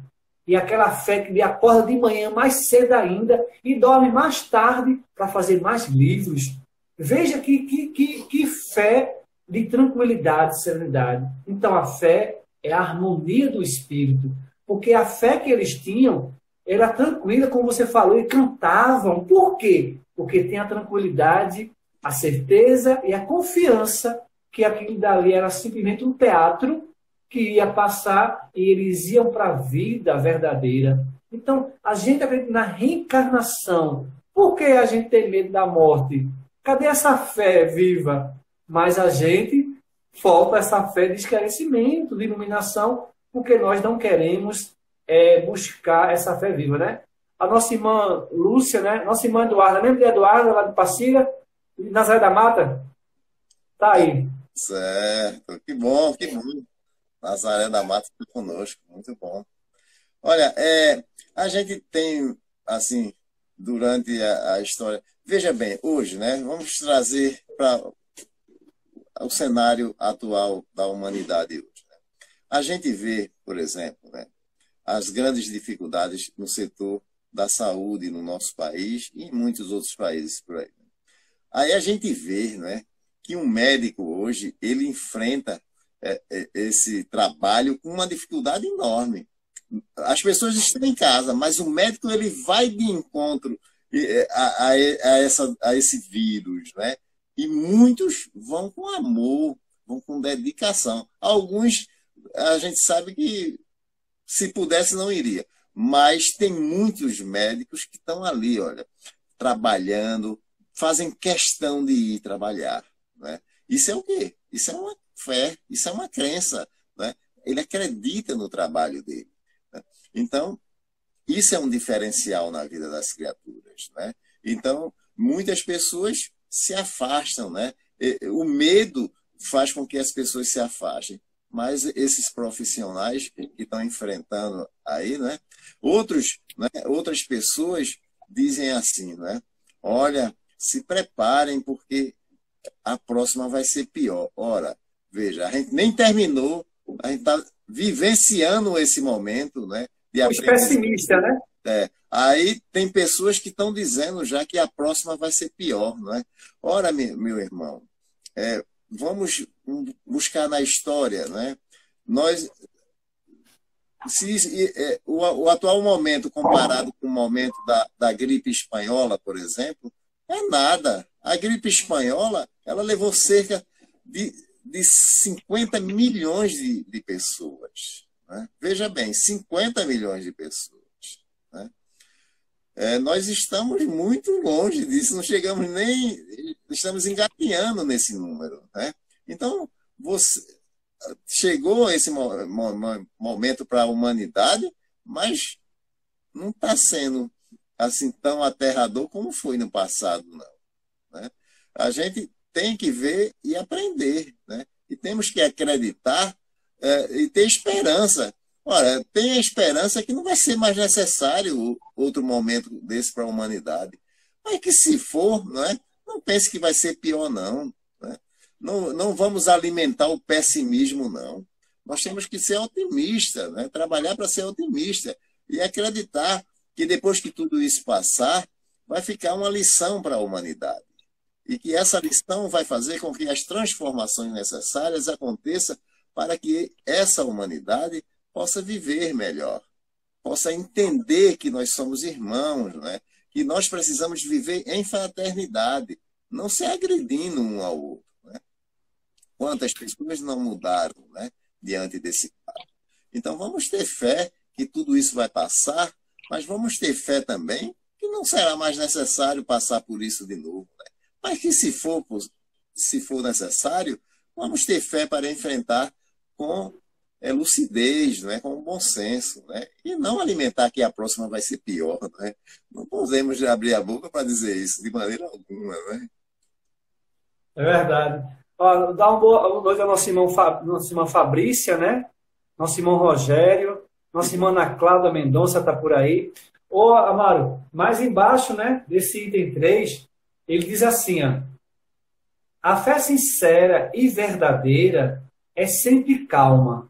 E aquela fé que lhe acorda de manhã mais cedo ainda e dorme mais tarde para fazer mais livros. Veja que fé de tranquilidade, serenidade. Então a fé é a harmonia do espírito. Porque a fé que eles tinham era tranquila, como você falou, e cantavam. Por quê? Porque tem a tranquilidade, a certeza e a confiança que aquilo dali era simplesmente um teatro que ia passar e eles iam para a vida verdadeira. Então, a gente acredita na reencarnação. Por que a gente tem medo da morte? Cadê essa fé viva? Mas a gente falta essa fé de esclarecimento, de iluminação, porque nós não queremos buscar essa fé viva, né? A nossa irmã Lúcia, né? Nossa irmã Eduarda, lembra de Eduarda, lá de Passira, Nazaré da Mata? Tá aí. Certo, que bom, que bom. Nazaré da Mata está conosco, muito bom. Olha, a gente tem, assim, durante a história... Veja bem, hoje, né? Vamos trazer para o cenário atual da humanidade hoje. Né? A gente vê, por exemplo, né, as grandes dificuldades no setor da saúde no nosso país e em muitos outros países por aí. Aí a gente vê, né, que um médico hoje, ele enfrenta esse trabalho com uma dificuldade enorme. As pessoas estão em casa, mas o médico ele vai de encontro a esse vírus, né? E muitos vão com amor, vão com dedicação. Alguns, a gente sabe que se pudesse não iria. Mas tem muitos médicos que estão ali, olha, trabalhando, fazem questão de ir trabalhar. Né? Isso é o quê? Isso é uma fé, isso é uma crença. Né? Ele acredita no trabalho dele. Né? Então, isso é um diferencial na vida das criaturas. Né? Então, muitas pessoas se afastam. Né? O medo faz com que as pessoas se afastem. Mas esses profissionais que estão enfrentando aí, né? Outras pessoas dizem assim, né? Olha, se preparem porque a próxima vai ser pior. Ora, veja, a gente nem terminou, a gente está vivenciando esse momento, né? Os pessimistas, né? Aí tem pessoas que estão dizendo já que a próxima vai ser pior, não é? Ora, meu irmão, vamos buscar na história, né? O atual momento comparado com o momento da gripe espanhola, por exemplo, é nada. A gripe espanhola, ela levou cerca de 50 milhões de pessoas. Né? Veja bem, 50 milhões de pessoas. Né? Nós estamos muito longe disso, não chegamos nem... Estamos engatinhando nesse número. Né? Então, chegou esse momento para a humanidade, mas não está sendo assim tão aterrador como foi no passado, não. Né? A gente tem que ver e aprender, né? E temos que acreditar e ter esperança. Ora, tem a esperança que não vai ser mais necessário outro momento desse para a humanidade. Mas que se for, não pense que vai ser pior, não. Né? Não vamos alimentar o pessimismo, não. Nós temos que ser otimistas, né? Trabalhar para ser otimista e acreditar que depois que tudo isso passar, vai ficar uma lição para a humanidade. E que essa lição vai fazer com que as transformações necessárias aconteçam para que essa humanidade possa viver melhor, possa entender que nós somos irmãos, né? Que nós precisamos viver em fraternidade, não se agredindo um ao outro. Né? Quantas pessoas não mudaram, né, diante desse quadro? Então vamos ter fé que tudo isso vai passar, mas vamos ter fé também que não será mais necessário passar por isso de novo. Né? Mas que se for necessário, vamos ter fé para enfrentar com lucidez, né? Com bom senso. Né? E não alimentar que a próxima vai ser pior. Né? Não podemos abrir a boca para dizer isso de maneira alguma. Né? É verdade. Ó, dá uma boa noite à nossa irmã Fabrícia, né? Nosso irmão Rogério. Nossa irmã Ana Cláudia Mendonça está por aí. Ô, Amaro, mais embaixo, né, desse item 3, ele diz assim, ó, a fé sincera e verdadeira é sempre calma,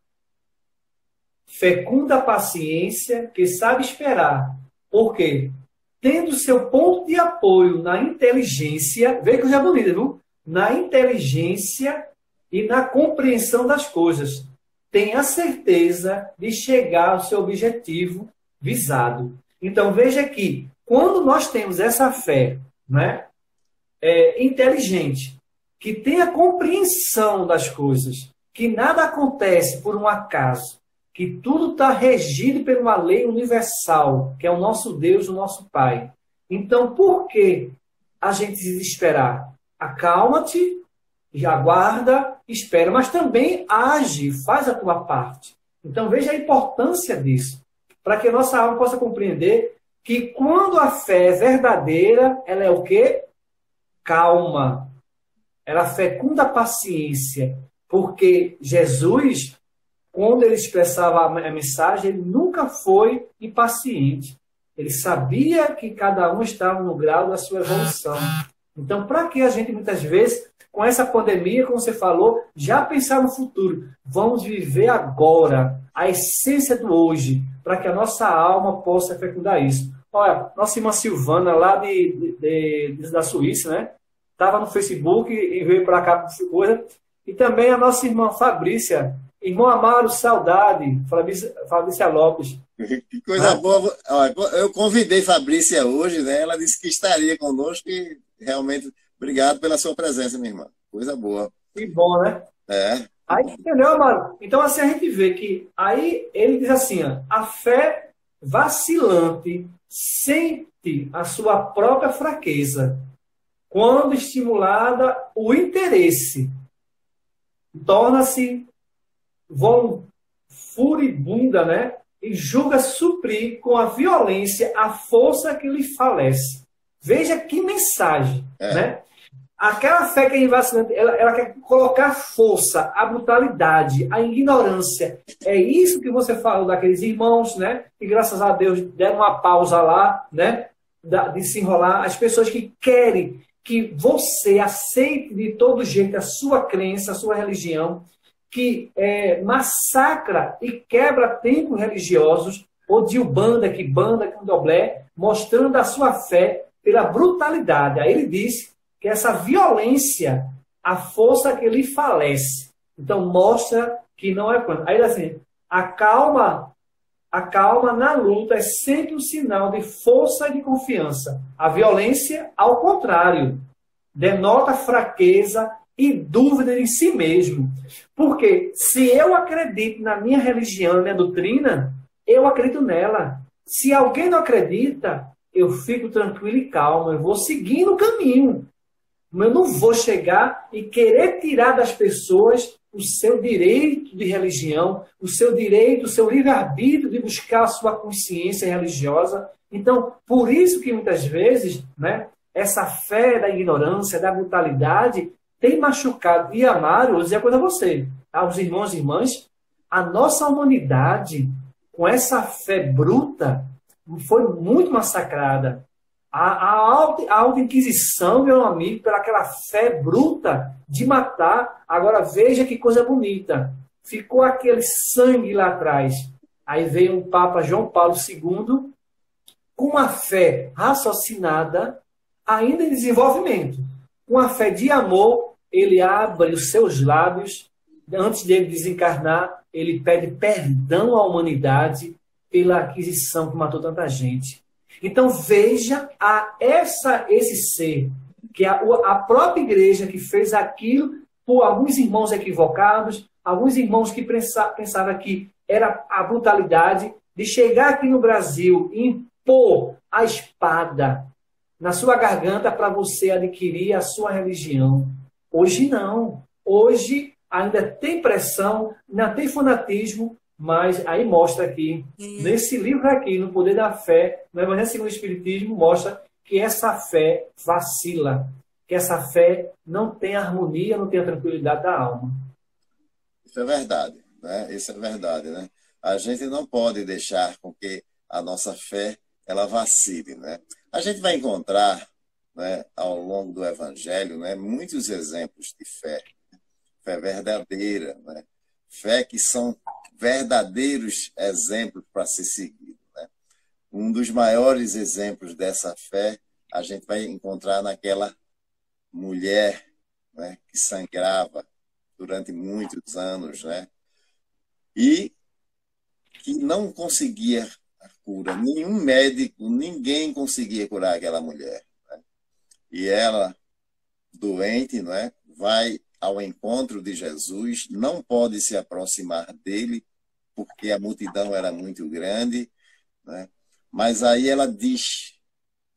fecunda a paciência que sabe esperar. Por quê? Tendo seu ponto de apoio na inteligência, vê que já é bonito, viu? Na inteligência e na compreensão das coisas. Tem a certeza de chegar ao seu objetivo visado. Então, veja que, quando nós temos essa fé, né, inteligente, que tem a compreensão das coisas, que nada acontece por um acaso, que tudo está regido por uma lei universal, que é o nosso Deus, o nosso Pai. Então, por que a gente se desesperar? Acalma-te, aguarda, espera, mas também age, faz a tua parte. Então, veja a importância disso, para que a nossa alma possa compreender que quando a fé é verdadeira, ela é o quê? Calma. Ela fecunda a paciência, porque Jesus, quando ele expressava a mensagem, ele nunca foi impaciente. Ele sabia que cada um estava no grau da sua evolução. Então, para que a gente, muitas vezes, com essa pandemia, como você falou, já pensar no futuro? Vamos viver agora, a essência do hoje, para que a nossa alma possa fecundar isso. Olha, nossa irmã Silvana, lá da Suíça, né? Estava no Facebook e veio para cá por coisa. E também a nossa irmã Fabrícia. Irmão Amaro, saudade. Fabrícia Lopes. Que coisa boa. Olha, eu convidei Fabrícia hoje, né? Ela disse que estaria conosco e realmente obrigado pela sua presença, minha irmã. Coisa boa. Que bom, né? É. Aí, entendeu, Amaro? Então, assim, a gente vê que aí ele diz assim, ó, a fé vacilante sente a sua própria fraqueza. Quando estimulada, o interesse torna-se furibunda, né? E julga suprir com a violência a força que lhe falece. Veja que mensagem, né? Aquela fé que é vacilante, ela quer colocar força, a brutalidade, a ignorância. É isso que você falou daqueles irmãos, né? Que graças a Deus deram uma pausa lá, né? De se enrolar. As pessoas que querem que você aceite de todo jeito a sua crença, a sua religião, que massacra e quebra templos religiosos, ou de Ubanda, que banda, candomblé, mostrando a sua fé pela brutalidade. Aí ele diz que essa violência, a força que lhe falece. Então mostra que não é plano. Aí ele assim, a calma na luta é sempre um sinal de força e de confiança. A violência, ao contrário, denota fraqueza e dúvida em si mesmo. Porque se eu acredito na minha religião, na minha doutrina, eu acredito nela. Se alguém não acredita, eu fico tranquilo e calmo. Eu vou seguindo o caminho. Eu não vou chegar e querer tirar das pessoas o seu direito de religião, o seu direito, o seu livre-arbítrio de buscar a sua consciência religiosa. Então, por isso que muitas vezes, né, essa fé da ignorância, da brutalidade, tem machucado. E, Amaro, vou dizer uma coisa a você, aos irmãos e irmãs, a nossa humanidade, com essa fé bruta, foi muito massacrada. A alta inquisição, meu amigo, pela aquela fé bruta de matar. Agora veja que coisa bonita. Ficou aquele sangue lá atrás. Aí veio o Papa João Paulo II com uma fé raciocinada, ainda em desenvolvimento. Com a fé de amor, ele abre os seus lábios. Antes dele desencarnar, ele pede perdão à humanidade pela aquisição que matou tanta gente. Então veja esse ser, que a própria igreja que fez aquilo por alguns irmãos equivocados, alguns irmãos que pensavam que era a brutalidade de chegar aqui no Brasil e impor a espada na sua garganta para você adquirir a sua religião. Hoje não. Hoje ainda tem pressão, ainda tem fanatismo, mas aí mostra aqui, nesse livro aqui, No Poder da Fé, no Evangelho segundo o Espiritismo, mostra que essa fé vacila, que essa fé não tem harmonia, não tem a tranquilidade da alma. Isso é verdade, né? Isso é verdade, né? a gente não pode deixar com que a nossa fé ela vacile, né? A gente vai encontrar, né, ao longo do Evangelho, né, muitos exemplos de fé, fé verdadeira, né? Fé que são verdadeiros exemplos para ser seguido, né? Um dos maiores exemplos dessa fé a gente vai encontrar naquela mulher, né, que sangrava durante muitos anos, né? E que não conseguia a cura. Nenhum médico, ninguém conseguia curar aquela mulher, né? E ela, doente, não é? Vai ao encontro de Jesus, não pode se aproximar dele, porque a multidão era muito grande, né? Mas aí ela diz,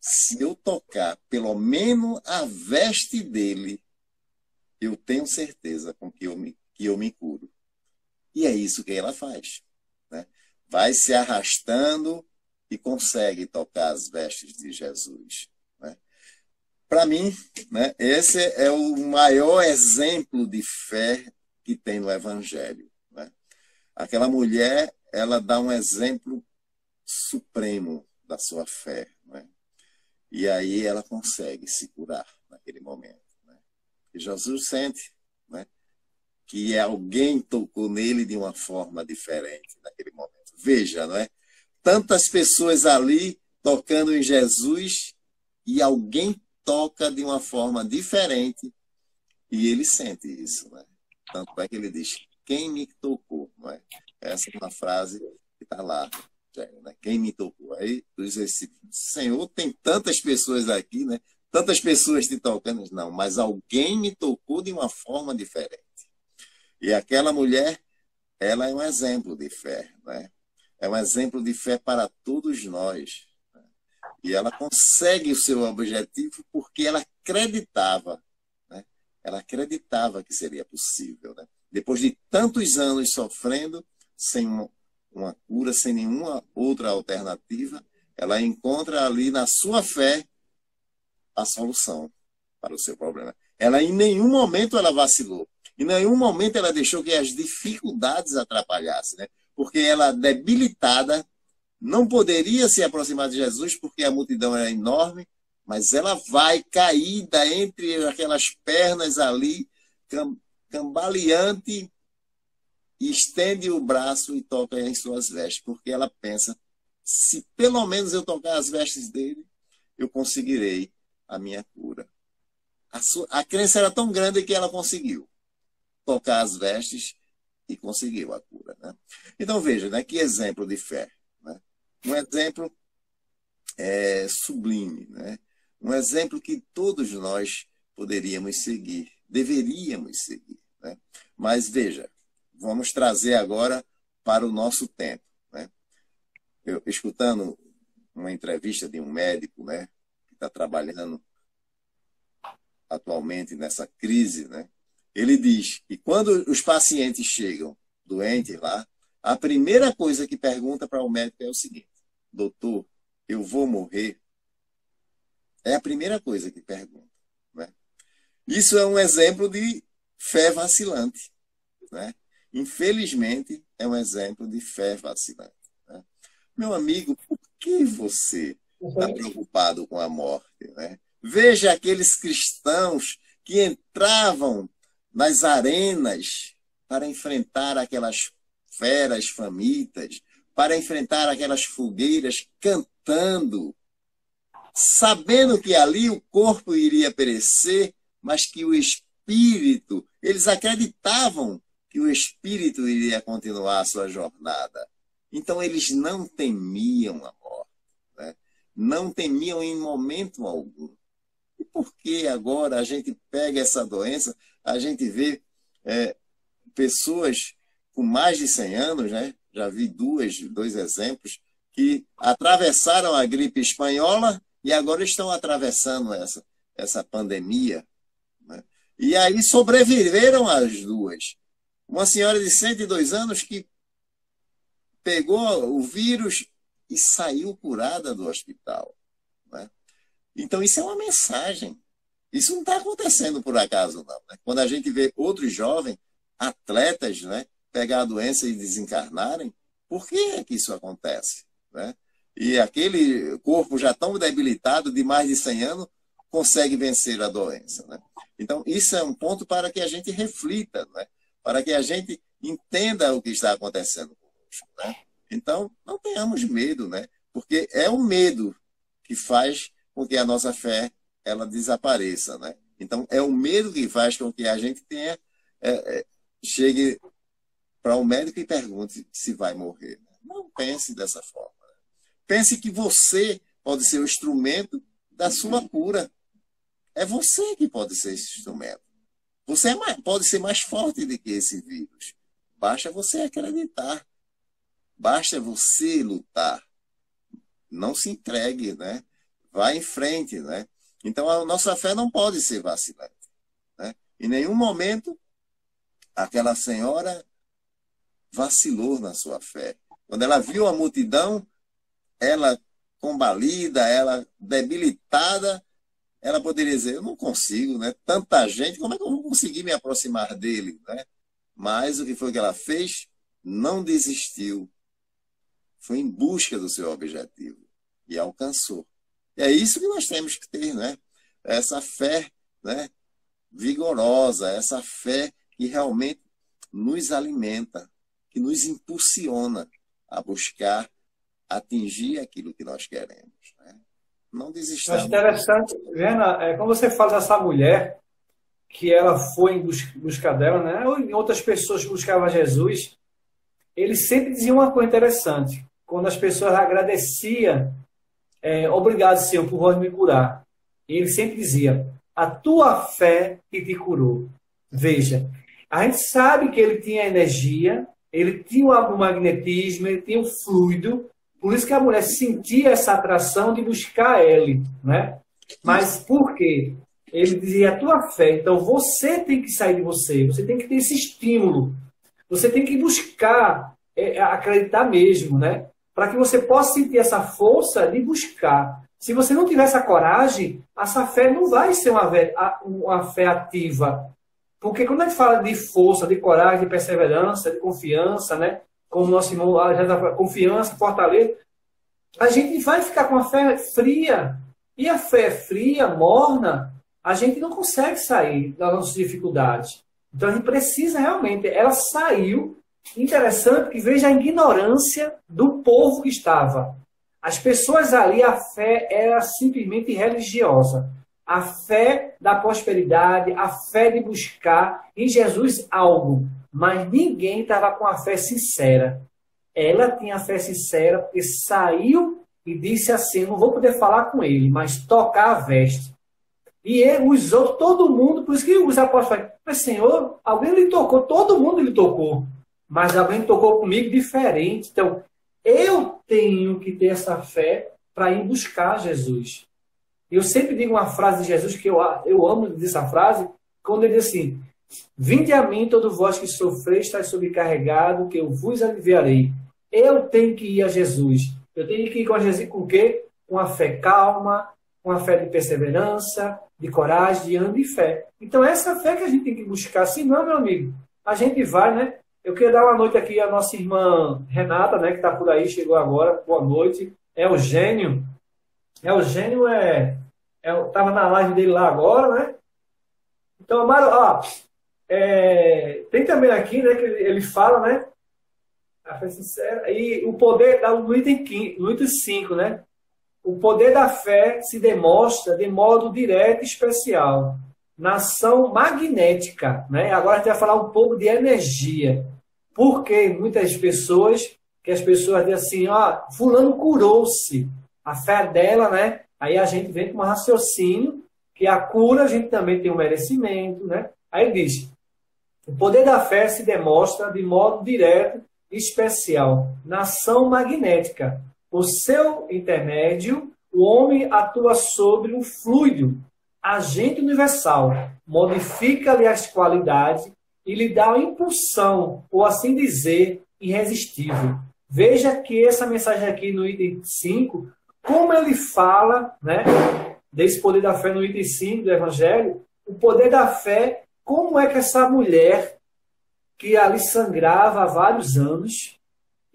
se eu tocar pelo menos a veste dele, eu tenho certeza com que eu me curo. E é isso que ela faz, né? Vai se arrastando e consegue tocar as vestes de Jesus, né? Para mim, né, esse é o maior exemplo de fé que tem no Evangelho, né? Aquela mulher, ela dá um exemplo supremo da sua fé, né? E aí ela consegue se curar naquele momento, né? E Jesus sente, né, que alguém tocou nele de uma forma diferente naquele momento. Veja, não é? Tantas pessoas ali tocando em Jesus e alguém toca de uma forma diferente e ele sente isso, né? Tanto é que ele diz, quem me tocou, não é? Essa é uma frase que está lá, né? Quem me tocou? Aí diz assim, Senhor, tem tantas pessoas aqui, né? Tantas pessoas te tocando. Não, mas alguém me tocou de uma forma diferente. E aquela mulher, ela é um exemplo de fé, né? É um exemplo de fé para todos nós, né? E ela consegue o seu objetivo porque ela acreditava, né? Ela acreditava que seria possível, né? Depois de tantos anos sofrendo, sem uma cura, sem nenhuma outra alternativa, ela encontra ali na sua fé a solução para o seu problema. Ela em nenhum momento ela vacilou. Em nenhum momento ela deixou que as dificuldades atrapalhassem, né? Porque ela, debilitada, não poderia se aproximar de Jesus porque a multidão era enorme, mas ela vai caída entre aquelas pernas ali, cambaleante, e estende o braço e toca em suas vestes, porque ela pensa, se pelo menos eu tocar as vestes dele, eu conseguirei a minha cura. A crença era tão grande que ela conseguiu tocar as vestes e conseguiu a cura, né? Então veja, né, que exemplo de fé, né? Um exemplo sublime, né? Um exemplo que todos nós poderíamos seguir, deveríamos seguir, né? Mas veja, vamos trazer agora para o nosso tempo, né? Eu escutando uma entrevista de um médico, né, que está trabalhando atualmente nessa crise, né? Ele diz que quando os pacientes chegam doentes lá, a primeira coisa que pergunta para o médico é o seguinte: doutor, eu vou morrer? É a primeira coisa que pergunta, né? Isso é um exemplo de fé vacilante, né? Infelizmente, é um exemplo de fé vacilante, né? Meu amigo, por que você está preocupado com a morte, né? Veja aqueles cristãos que entravam nas arenas para enfrentar aquelas feras famintas, para enfrentar aquelas fogueiras, cantando, sabendo que ali o corpo iria perecer, mas que o espírito, eles acreditavam que o espírito iria continuar a sua jornada. Então eles não temiam a morte, né? Não temiam em momento algum. E por que agora a gente pega essa doença, a gente vê pessoas com mais de 100 anos, né? Já vi dois exemplos, que atravessaram a gripe espanhola e agora estão atravessando essa pandemia, né? E aí sobreviveram as duas. Uma senhora de 102 anos que pegou o vírus e saiu curada do hospital, né? Então, isso é uma mensagem. Isso não está acontecendo por acaso, não, né? Quando a gente vê outros jovens, atletas, né, pegar a doença e desencarnarem, Por que é que isso acontece? Né? E aquele corpo já tão debilitado, de mais de 100 anos, consegue vencer a doença. Né? Então, isso é um ponto para que a gente reflita, né? Para que a gente entenda o que está acontecendo conosco. Né? Então, não tenhamos medo, né? Porque é o medo que faz com que a nossa fé ela desapareça. Né? Então, é o medo que faz com que a gente tenha, chegue para um médico e pergunte se vai morrer. Não pense dessa forma. Pense que você pode ser o instrumento da sua cura. É você que pode ser esse instrumento. Você pode ser mais forte do que esse vírus. Basta você acreditar. Basta você lutar. Não se entregue, né? Vá em frente, né? Então, a nossa fé não pode ser vacilante. Né? Em nenhum momento, aquela senhora vacilou na sua fé. Quando ela viu a multidão, ela combalida, ela debilitada, ela poderia dizer, eu não consigo, né? Tanta gente, como é que eu vou conseguir me aproximar dele? Né? Mas o que foi que ela fez? Não desistiu. Foi em busca do seu objetivo. E alcançou. E é isso que nós temos que ter, né? Essa fé, né? Vigorosa, essa fé que realmente nos alimenta, que nos impulsiona a buscar atingir aquilo que nós queremos. Né? Não desistamos. Acho interessante, Jana, quando você fala dessa mulher, que ela foi em busca dela, né? Ou em outras pessoas que buscavam Jesus, eles sempre diziam uma coisa interessante. Quando as pessoas agradeciam, obrigado, Senhor, por vós me curar. E ele sempre dizia, a tua fé que te curou. Veja, a gente sabe que ele tinha energia, ele tinha o magnetismo, ele tinha o fluido, por isso que a mulher sentia essa atração de buscar ele, né? Mas por quê? Ele dizia, a tua fé, então você tem que sair de você, você tem que ter esse estímulo, você tem que buscar, acreditar mesmo, né? Para que você possa sentir essa força de buscar. Se você não tiver essa coragem, essa fé não vai ser uma fé ativa. Porque quando a gente fala de força, de coragem, de perseverança, de confiança, né? Como nosso irmão já tá falando, confiança, fortaleza, a gente vai ficar com a fé fria. E a fé fria, morna, a gente não consegue sair das nossas dificuldades. Então a gente precisa realmente. Ela saiu. Interessante que veja a ignorância do povo que estava. As pessoas ali, a fé era simplesmente religiosa. A fé da prosperidade, a fé de buscar em Jesus algo. Mas ninguém estava com a fé sincera. Ela tinha a fé sincera porque saiu e disse assim, não vou poder falar com ele, mas tocar a veste. E ele, os outros, todo mundo, por isso que os apóstolos falam, mas Senhor, alguém lhe tocou, todo mundo lhe tocou. Mas alguém tocou comigo diferente. Então, eu tenho que ter essa fé para ir buscar Jesus. Eu sempre digo uma frase de Jesus que eu amo dizer essa frase, quando ele diz assim, vinde a mim, todo vós que sofreis, estáis sobrecarregado, que eu vos aliviarei. Eu tenho que ir a Jesus. Eu tenho que ir com Jesus com o quê? Com a fé calma, com a fé de perseverança, de coragem, de ânimo e fé. Então, essa fé que a gente tem que buscar. Se não, meu amigo, a gente vai, né? Eu queria dar uma noite aqui à nossa irmã Renata, né, que está por aí, chegou agora. Boa noite. Eugênio. Eugênio estava na live dele lá agora, né? Então, Amaro, tem também aqui, né, que ele fala, né? A fé sincera. E o poder, no item 5, né? O poder da fé se demonstra de modo direto e especial na ação magnética, né? Agora a gente vai falar um pouco de energia. Porque muitas pessoas, as pessoas dizem assim, fulano curou-se. A fé dela, né? Aí a gente vem com um raciocínio que a cura a gente também tem um merecimento, né? Aí diz, o poder da fé se demonstra de modo direto e especial na ação magnética. Por seu intermédio, o homem atua sobre um fluido, agente universal, modifica-lhe as qualidades e lhe dá uma impulsão, ou assim dizer, irresistível. Veja que essa mensagem aqui no item 5, como ele fala, né, desse poder da fé no item 5 do Evangelho, o poder da fé, como é que essa mulher que ali sangrava há vários anos,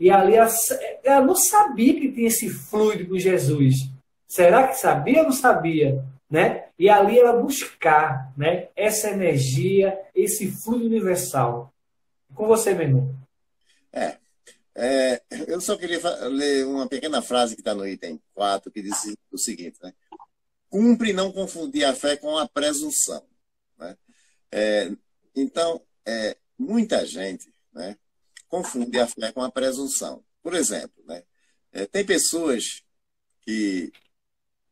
E ali ela não sabia que tinha esse fluido com Jesus. Será que sabia ou não sabia? Né? E ali ela buscar, né, essa energia, esse fluido universal. Com você, meu irmão. Eu só queria ler uma pequena frase que está no item 4, que diz o seguinte, né? Cumpre não confundir a fé com a presunção. Né? Então, muita gente, né, confunde a fé com a presunção. Por exemplo, né, tem pessoas que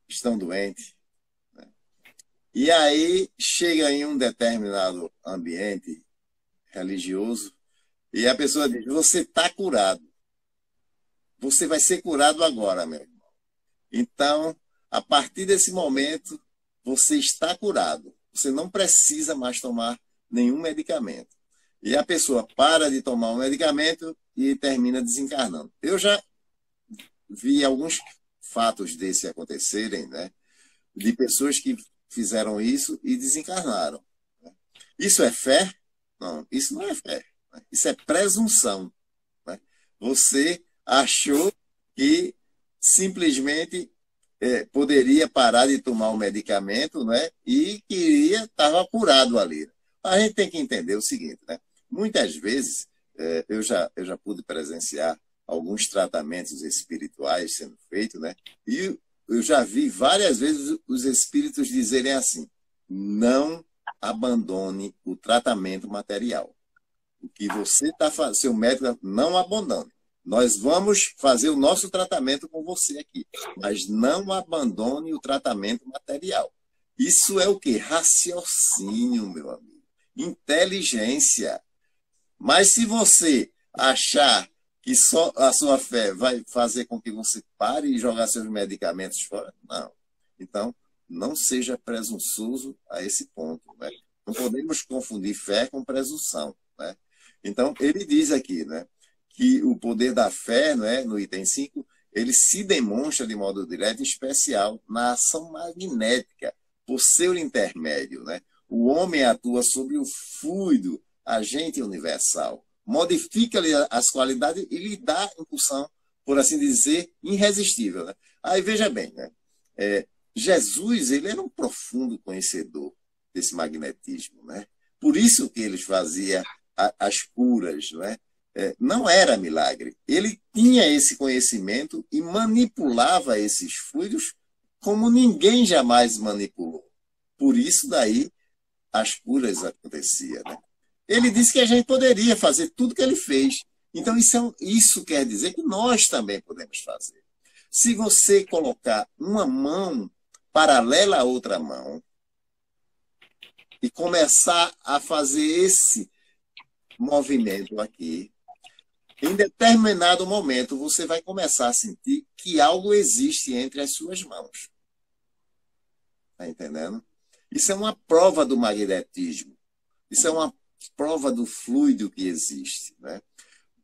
estão doentes, né, e aí chega em um determinado ambiente religioso e a pessoa diz, você está curado. Você vai ser curado agora, meu irmão. Então, a partir desse momento, você está curado. Você não precisa mais tomar nenhum medicamento. E a pessoa para de tomar um medicamento e termina desencarnando. Eu já vi alguns fatos desse acontecerem, né? De pessoas que fizeram isso e desencarnaram. Isso é fé? Não, isso não é fé. Isso é presunção. Né? Você achou que simplesmente poderia parar de tomar o medicamento, né? E queria, estava curado ali. A gente tem que entender o seguinte, né? Muitas vezes, eu já pude presenciar alguns tratamentos espirituais sendo feitos, né? E eu já vi várias vezes os espíritos dizerem assim, não abandone o tratamento material. O que você está fazendo, seu médico, não abandone. Nós vamos fazer o nosso tratamento com você aqui, mas não abandone o tratamento material. Isso é o quê? Raciocínio, meu amigo. Inteligência. Mas se você achar que só a sua fé vai fazer com que você pare e jogar seus medicamentos fora, não. Então, não seja presunçoso a esse ponto. Né? Não podemos confundir fé com presunção. Né? Então, ele diz aqui, né, que o poder da fé, né, no item 5, ele se demonstra de modo direto e especial na ação magnética, por seu intermédio. Né? O homem atua sobre o fluido, agente universal, modifica-lhe as qualidades e lhe dá impulsão, por assim dizer, irresistível. Né? Aí veja bem, né? Jesus ele era um profundo conhecedor desse magnetismo. Né? Por isso que ele fazia as curas, né? Não era milagre. Ele tinha esse conhecimento e manipulava esses fluidos como ninguém jamais manipulou. Por isso daí as curas aconteciam. Né? Ele disse que a gente poderia fazer tudo que ele fez. Então isso quer dizer que nós também podemos fazer. Se você colocar uma mão paralela à outra mão e começar a fazer esse movimento aqui, em determinado momento você vai começar a sentir que algo existe entre as suas mãos. Está entendendo? Isso é uma prova do magnetismo. Isso é uma prova do fluido que existe. Né?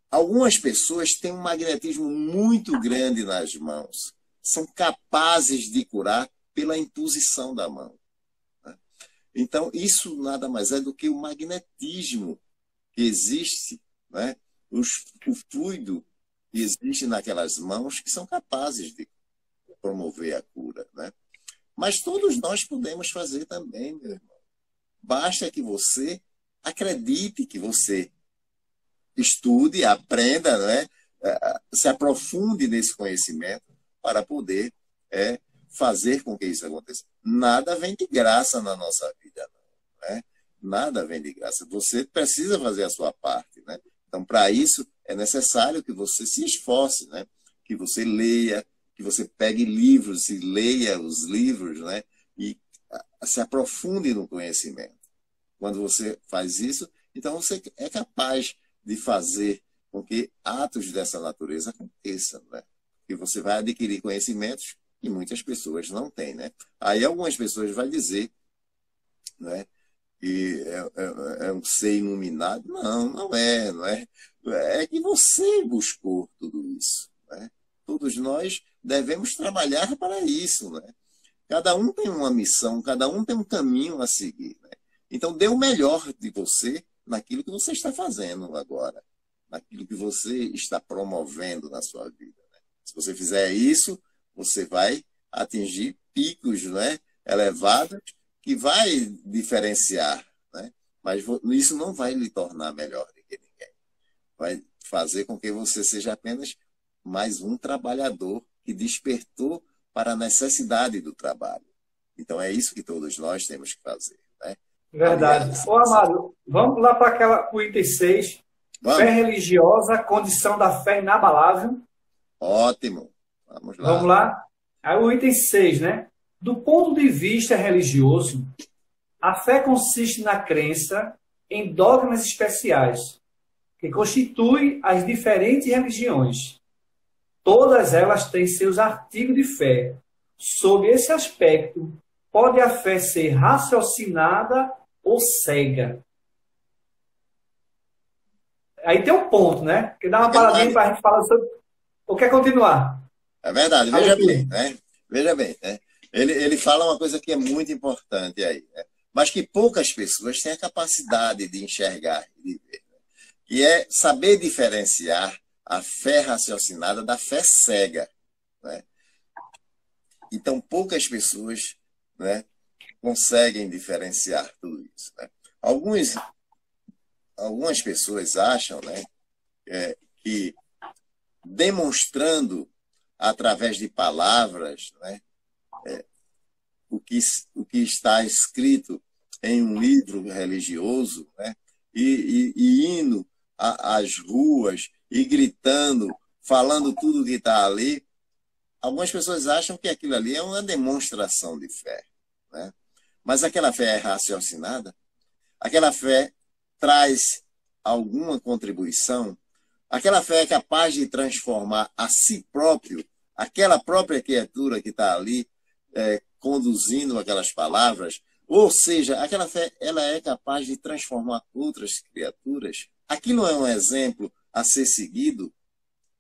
Algumas pessoas têm um magnetismo muito grande nas mãos. São capazes de curar pela imposição da mão. Né? Então, isso nada mais é do que o magnetismo que existe, né? O fluido que existe naquelas mãos que são capazes de promover a cura. Né? Mas todos nós podemos fazer também, meu irmão. Basta que você acredite, que você estude, aprenda, né? Se aprofunde nesse conhecimento para poder fazer com que isso aconteça. Nada vem de graça na nossa vida, não, né? Nada vem de graça. Você precisa fazer a sua parte, né? Então, para isso, é necessário que você se esforce, né? Que você leia, que você pegue livros e leia os livros, né? E se aprofunde no conhecimento. Quando você faz isso, então você é capaz de fazer com que atos dessa natureza aconteçam, né? E você vai adquirir conhecimentos que muitas pessoas não têm, né? Aí algumas pessoas vão dizer, né? Que é um ser iluminado. Não, não é, não é. É que você buscou tudo isso. Né? Todos nós devemos trabalhar para isso. Né? Cada um tem uma missão, cada um tem um caminho a seguir. Né? Então, dê o melhor de você naquilo que você está fazendo agora. naquilo que você está promovendo na sua vida, né? Se você fizer isso, você vai atingir picos, né, elevados que vai diferenciar, né? Mas isso não vai lhe tornar melhor do que ninguém. Vai fazer com que você seja apenas mais um trabalhador que despertou para a necessidade do trabalho. Então é isso que todos nós temos que fazer, né? Verdade. Aliás, Ô, Amado, vamos lá para o item 6. vamos? Fé religiosa, condição da fé inabalável. Ótimo. Vamos lá. Vamos lá? Aí o item 6, né? Do ponto de vista religioso, a fé consiste na crença em dogmas especiais, que constituem as diferentes religiões. Todas elas têm seus artigos de fé. Sob esse aspecto, pode a fé ser raciocinada ou cega. Aí tem um ponto, né? Que dá uma paradinha para a gente falar sobre... Ou quer continuar? É verdade, veja bem, né? Veja bem, né? Ele fala uma coisa que é muito importante aí, né? Mas que poucas pessoas têm a capacidade de enxergar e de ver, né? Que é saber diferenciar a fé raciocinada da fé cega, né? Então, poucas pessoas, né, conseguem diferenciar tudo isso, né? Algumas pessoas acham, né, que demonstrando através de palavras, né, o que está escrito em um livro religioso, né, e indo às ruas e gritando, falando tudo que está ali, algumas pessoas acham que aquilo ali é uma demonstração de fé, né? Mas aquela fé é raciocinada? Aquela fé traz alguma contribuição? Aquela fé é capaz de transformar a si próprio, aquela própria criatura que está ali conduzindo aquelas palavras? Ou seja, aquela fé ela é capaz de transformar outras criaturas? Aquilo é um exemplo a ser seguido?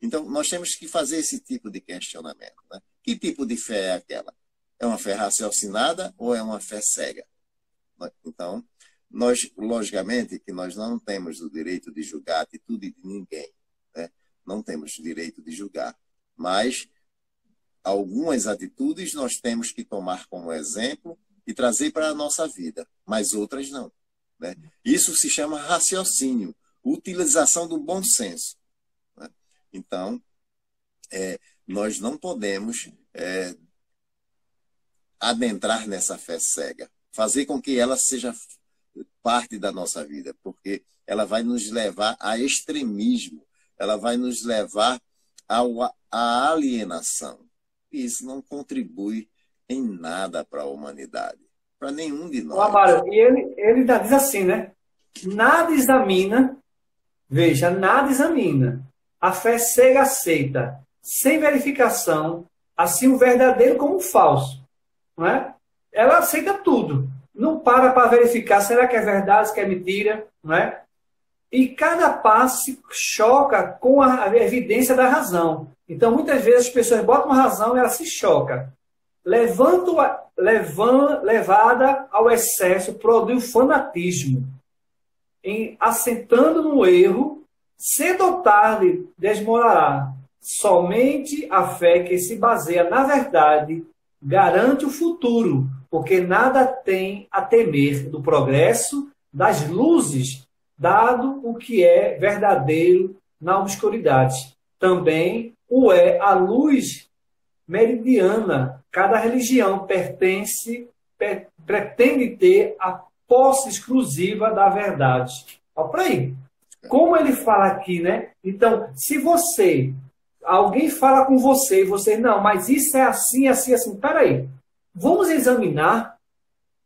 Então, nós temos que fazer esse tipo de questionamento, né? Que tipo de fé é aquela? É uma fé raciocinada ou é uma fé cega? Então, nós, logicamente, que nós não temos o direito de julgar a atitude de ninguém, né? Não temos o direito de julgar. Mas algumas atitudes nós temos que tomar como exemplo e trazer para a nossa vida, mas outras não, né? Isso se chama raciocínio, utilização do bom senso, né? Então, nós não podemos adentrar nessa fé cega, fazer com que ela seja parte da nossa vida, porque ela vai nos levar a extremismo, ela vai nos levar à alienação. E isso não contribui em nada para a humanidade, para nenhum de nós. Amaro, e ele diz assim, né? Nada examina, veja, nada examina. A fé cega aceita, sem verificação, assim o verdadeiro como o falso. Não é? Ela aceita tudo. Não para verificar, será que é verdade, se é mentira, não é? E cada passo se choca com a evidência da razão. Então, muitas vezes as pessoas botam a razão e ela se choca. Levada ao excesso, produz fanatismo. Assentando no erro, cedo ou tarde desmorará. Somente a fé que se baseia na verdade garante o futuro, porque nada tem a temer do progresso das luzes, dado o que é verdadeiro na obscuridade. Também o é a luz meridiana. Cada religião pretende ter a posse exclusiva da verdade. Olha para aí. Como ele fala aqui, né? Então, se alguém fala com você e você, não, mas isso é assim, assim, assim. Peraí, vamos examinar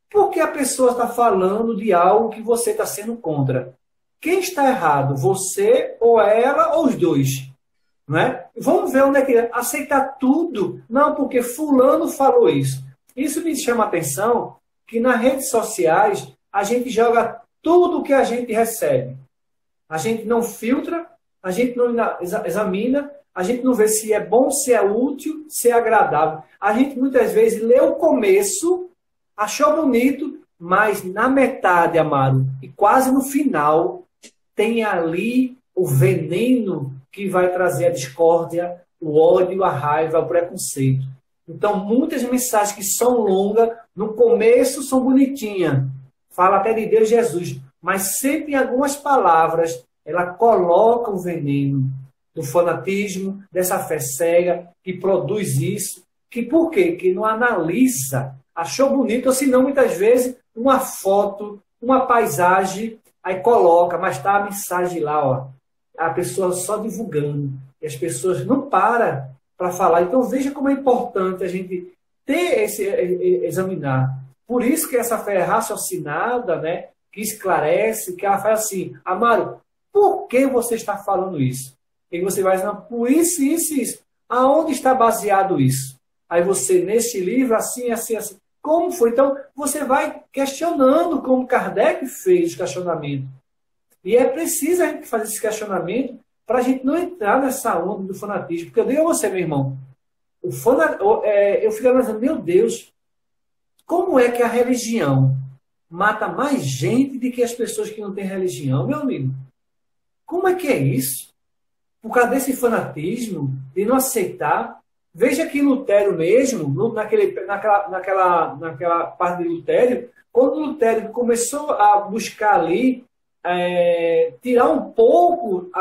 por que a pessoa está falando de algo que você está sendo contra. Quem está errado? Você ou ela ou os dois? Não é? Vamos ver onde é que é. Aceitar tudo. Não, porque fulano falou isso. Isso me chama a atenção que nas redes sociais a gente joga tudo o que a gente recebe. A gente não filtra, a gente não examina, a gente não vê se é bom, se é útil, se é agradável. A gente muitas vezes lê o começo, achou bonito, mas na metade, Amaro, e quase no final, tem ali o veneno que vai trazer a discórdia, o ódio, a raiva, o preconceito. Então, muitas mensagens que são longas, no começo são bonitinhas, fala até de Deus e Jesus, mas sempre em algumas palavras ela coloca o veneno do fanatismo, dessa fé cega que produz isso, que por quê? Que não analisa, achou bonito, ou se não, muitas vezes, uma foto, uma paisagem, aí coloca, mas está a mensagem lá, ó, a pessoa só divulgando, e as pessoas não param para falar. Então veja como é importante a gente ter examinar. Por isso que essa fé é raciocinada, né, que esclarece, que ela faz assim, Amaro, por que você está falando isso? E você vai dizer, por isso, isso, isso. Aonde está baseado isso? Aí você, neste livro, assim, assim, assim. Como foi? Então, você vai questionando, como Kardec fez o questionamento. E é preciso a gente fazer esse questionamento para a gente não entrar nessa onda do fanatismo. Porque eu digo a você, meu irmão, eu fico analisando, meu Deus, como é que a religião mata mais gente do que as pessoas que não têm religião, meu amigo? Como é que é isso? Por causa desse fanatismo, de não aceitar. Veja que Lutero mesmo, naquela parte de Lutero, quando Lutero começou a buscar ali tirar um pouco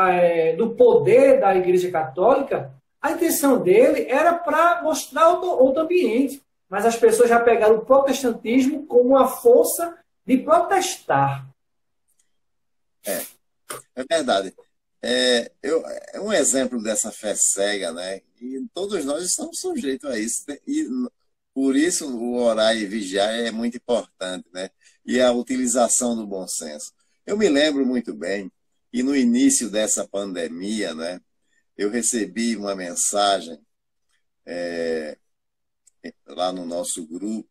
do poder da Igreja Católica, a intenção dele era para mostrar outro ambiente. Mas as pessoas já pegaram o protestantismo como uma força de protestar. É verdade. É um exemplo dessa fé cega, né? E todos nós estamos sujeitos a isso. E por isso o orar e vigiar é muito importante, né? E a utilização do bom senso. Eu me lembro muito bem que no início dessa pandemia, né, eu recebi uma mensagem lá no nosso grupo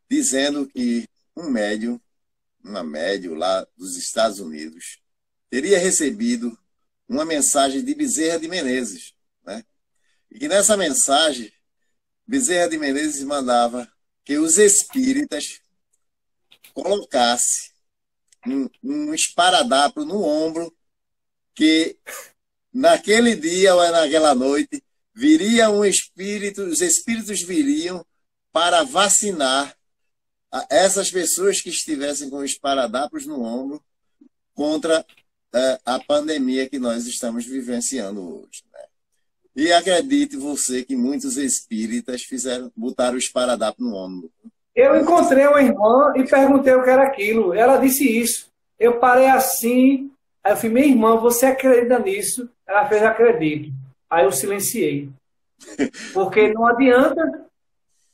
dizendo que uma médium lá dos Estados Unidos, teria recebido uma mensagem de Bezerra de Menezes, né? E que nessa mensagem, Bezerra de Menezes mandava que os espíritas colocassem um esparadrapo no ombro, que naquele dia ou naquela noite viria os espíritos viriam para vacinar essas pessoas que estivessem com esparadrapos no ombro contra a pandemia que nós estamos vivenciando hoje, né? E acredite você que muitos espíritas botaram o esparadrapo no ombro. Eu encontrei uma irmã e perguntei o que era aquilo. Ela disse isso. Eu parei assim, aí eu falei, minha irmã, você acredita nisso? Ela fez, acredito. Aí eu silenciei. Porque não adianta.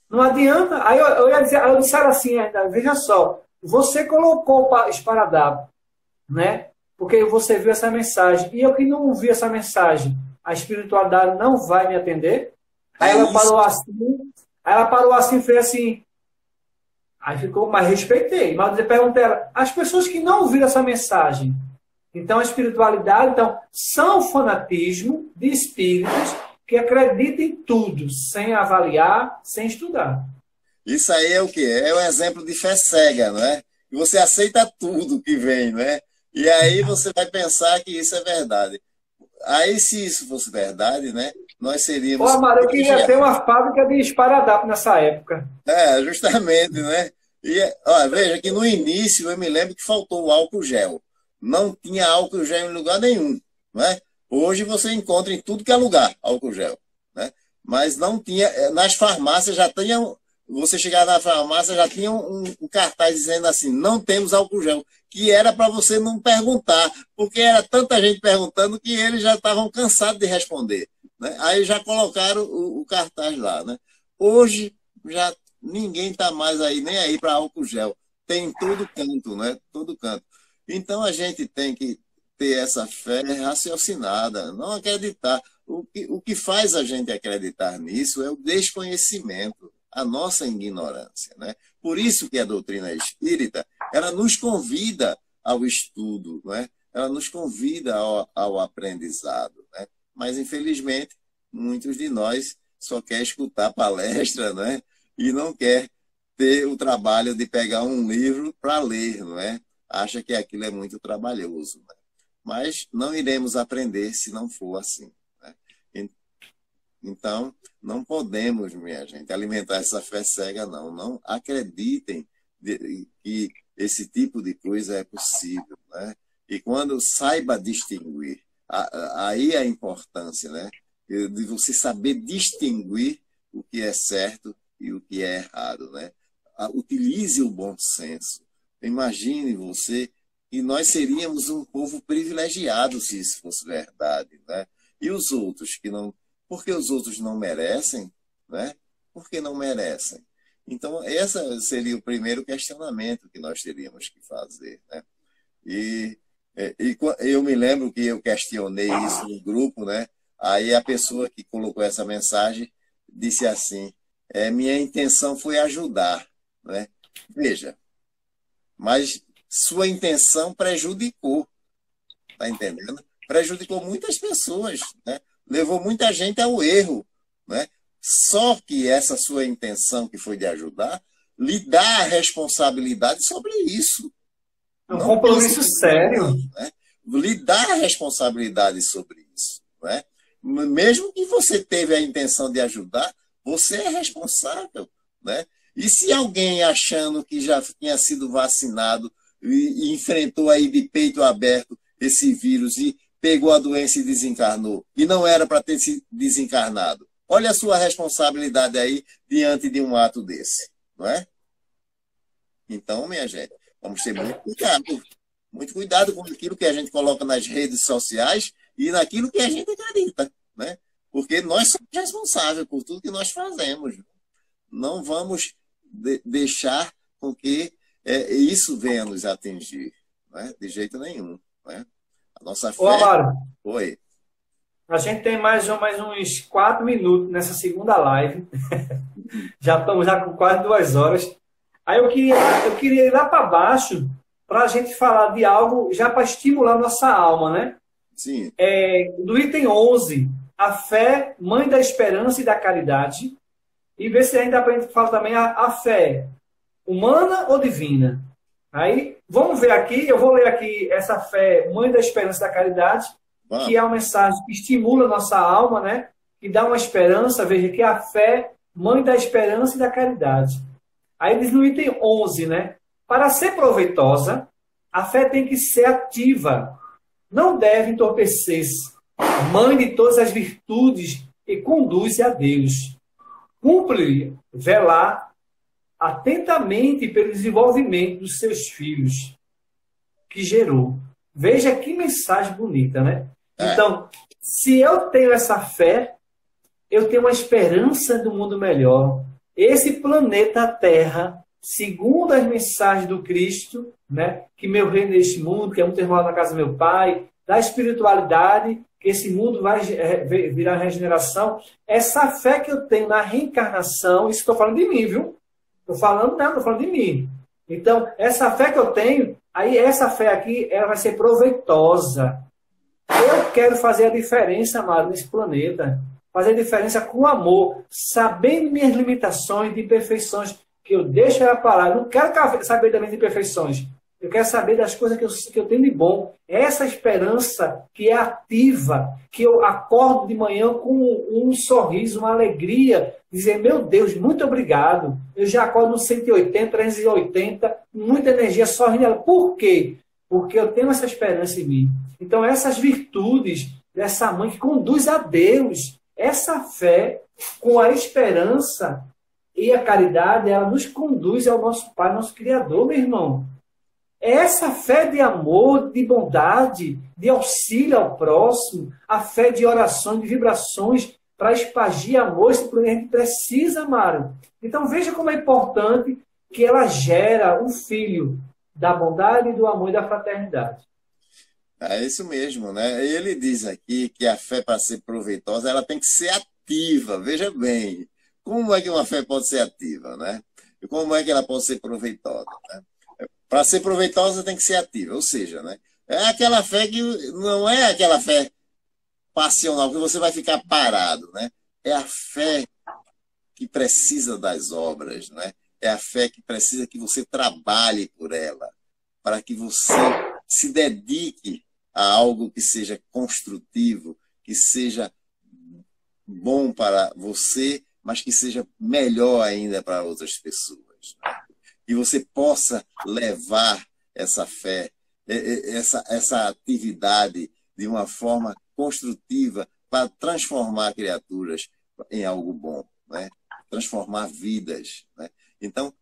Não adianta. Aí eu disse assim, veja só, você colocou o esparadrapo, né? Porque você viu essa mensagem. E eu que não vi essa mensagem, a espiritualidade não vai me atender? Aí ela parou assim e fez assim. Aí ficou, mas respeitei. Mas eu perguntei a ela, as pessoas que não viram essa mensagem, então a espiritualidade, então, são fanatismo de espíritos que acreditam em tudo, sem avaliar, sem estudar. Isso aí é o quê? É um exemplo de fé cega, não é? E você aceita tudo que vem, não é? E aí você vai pensar que isso é verdade. Aí, se isso fosse verdade, né, nós seríamos... Pô, Amaro, eu queria ter uma fábrica de esparadrapo nessa época. Justamente, né? E, olha, veja que no início eu me lembro que faltou o álcool gel. Não tinha álcool gel em lugar nenhum, né? Hoje você encontra em tudo que é lugar álcool gel, né? Mas não tinha... Nas farmácias já tinham... Você chegar na farmácia, já tinha um cartaz dizendo assim, não temos álcool gel, que era para você não perguntar, porque era tanta gente perguntando que eles já estavam cansados de responder, né? Aí já colocaram o cartaz lá, né? Hoje, já ninguém está mais aí, nem aí para álcool gel. Tem em todo canto, né? Todo canto. Então, a gente tem que ter essa fé raciocinada, não acreditar. O que faz a gente acreditar nisso é o desconhecimento, a nossa ignorância, né? Por isso que a doutrina espírita, ela nos convida ao estudo, né? Ela nos convida ao aprendizado, né? Mas, infelizmente, muitos de nós só quer escutar palestra, né? E não quer ter o trabalho de pegar um livro para ler, não é? Acha que aquilo é muito trabalhoso, né? mas não iremos aprender se não for assim, né? Então, não podemos, minha gente, alimentar essa fé cega, não. Não acreditem que esse tipo de coisa é possível, né? E quando saiba distinguir, aí a importância, né? De você saber distinguir o que é certo e o que é errado, né? Utilize o bom senso. Imagine você que nós seríamos um povo privilegiado se isso fosse verdade, né? E os outros que não... Por que os outros não merecem, né? Por que não merecem? Então, esse seria o primeiro questionamento que nós teríamos que fazer, né? E eu me lembro que eu questionei isso no grupo, né? Aí a pessoa que colocou essa mensagem disse assim, minha intenção foi ajudar, né? Veja, mas sua intenção prejudicou, tá entendendo? Prejudicou muitas pessoas, né? Levou muita gente ao erro, né? Só que essa sua intenção, que foi de ajudar, lhe dá a responsabilidade sobre isso. É um compromisso sério. Né? Lhe dá a responsabilidade sobre isso, né? Mesmo que você teve a intenção de ajudar, você é responsável, né? E se alguém achando que já tinha sido vacinado e enfrentou aí de peito aberto esse vírus e pegou a doença e desencarnou, e não era para ter se desencarnado, olha a sua responsabilidade aí diante de um ato desse, não é? Então, minha gente, vamos ter muito cuidado com aquilo que a gente coloca nas redes sociais e naquilo que a gente acredita, né? Porque nós somos responsáveis por tudo que nós fazemos. Não vamos deixar com que isso venha nos atingir, né? De jeito nenhum, né? A nossa fé... Ô, Amaro, Oi. a gente tem mais uns 4 minutos nessa segunda live. Já estamos com quase 2 horas. Aí eu queria ir lá para baixo para a gente falar de algo já para estimular nossa alma, né? Sim. Do item 11, a fé, mãe da esperança e da caridade. E ver se ainda para a gente falar também a fé humana ou divina. Aí, vamos ver aqui, eu vou ler aqui essa fé, mãe da esperança e da caridade, que é uma mensagem que estimula a nossa alma, né? Que dá uma esperança, veja que a fé, mãe da esperança e da caridade. Aí diz no item 11, né? Para ser proveitosa, a fé tem que ser ativa, não deve entorpecer-se, mãe de todas as virtudes e conduz a Deus. Cumpre velar atentamente pelo desenvolvimento dos seus filhos que gerou. Veja que mensagem bonita, né? Então, se eu tenho essa fé, eu tenho uma esperança do mundo melhor. Esse planeta Terra, segundo as mensagens do Cristo, né, que meu reino é este mundo, que é um termo na casa do meu Pai, da espiritualidade, que esse mundo vai virar regeneração, essa fé que eu tenho na reencarnação, isso estou falando de mim, viu? Estou falando de mim. Então, essa fé que eu tenho, aí essa fé aqui, ela vai ser proveitosa. Eu quero fazer a diferença, amado, nesse planeta. Fazer a diferença com amor, sabendo minhas limitações, de imperfeições, que eu deixo ela parar. Eu não quero saber das minhas imperfeições. Eu quero saber das coisas que eu tenho de bom. Essa esperança que é ativa, que eu acordo de manhã com um sorriso, uma alegria, dizer, meu Deus, muito obrigado. Eu já acordo no 180, 380, muita energia sorrindo. Por quê? Porque eu tenho essa esperança em mim. Então, essas virtudes dessa mãe que conduz a Deus, essa fé com a esperança e a caridade, ela nos conduz ao nosso Pai, nosso Criador, meu irmão. Essa fé de amor, de bondade, de auxílio ao próximo, a fé de orações, de vibrações, para espagir amor, esse planeta a gente precisa, Mário. Então veja como é importante que ela gera um filho da bondade, do amor e da fraternidade. É isso mesmo, né? Ele diz aqui que a fé, para ser proveitosa, ela tem que ser ativa. Veja bem, como é que uma fé pode ser ativa, né? E como é que ela pode ser proveitosa, né? Para ser proveitosa tem que ser ativa, ou seja, né? É aquela fé que não é aquela fé passional, que você vai ficar parado, né? É a fé que precisa das obras, né? É a fé que precisa que você trabalhe por ela, para que você se dedique a algo que seja construtivo, que seja bom para você, mas que seja melhor ainda para outras pessoas. E você possa levar essa fé, essa atividade de uma forma construtiva para transformar criaturas em algo bom, né? Transformar vidas, né? Então,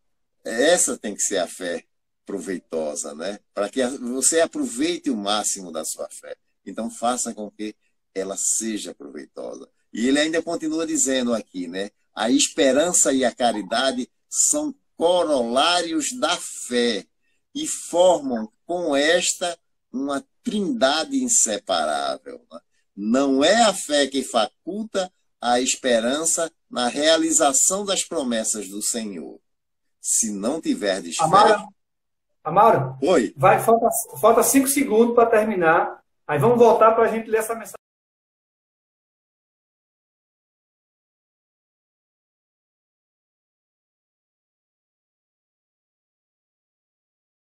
essa tem que ser a fé proveitosa, né? Para que você aproveite o máximo da sua fé. Então, faça com que ela seja proveitosa. E ele ainda continua dizendo aqui, né? A esperança e a caridade são corolários da fé e formam com esta uma trindade inseparável. Né? Não é a fé que faculta a esperança na realização das promessas do Senhor. Se não tiverdes fé... Amaro, Oi. falta 5 segundos para terminar. Aí vamos voltar para a gente ler essa mensagem.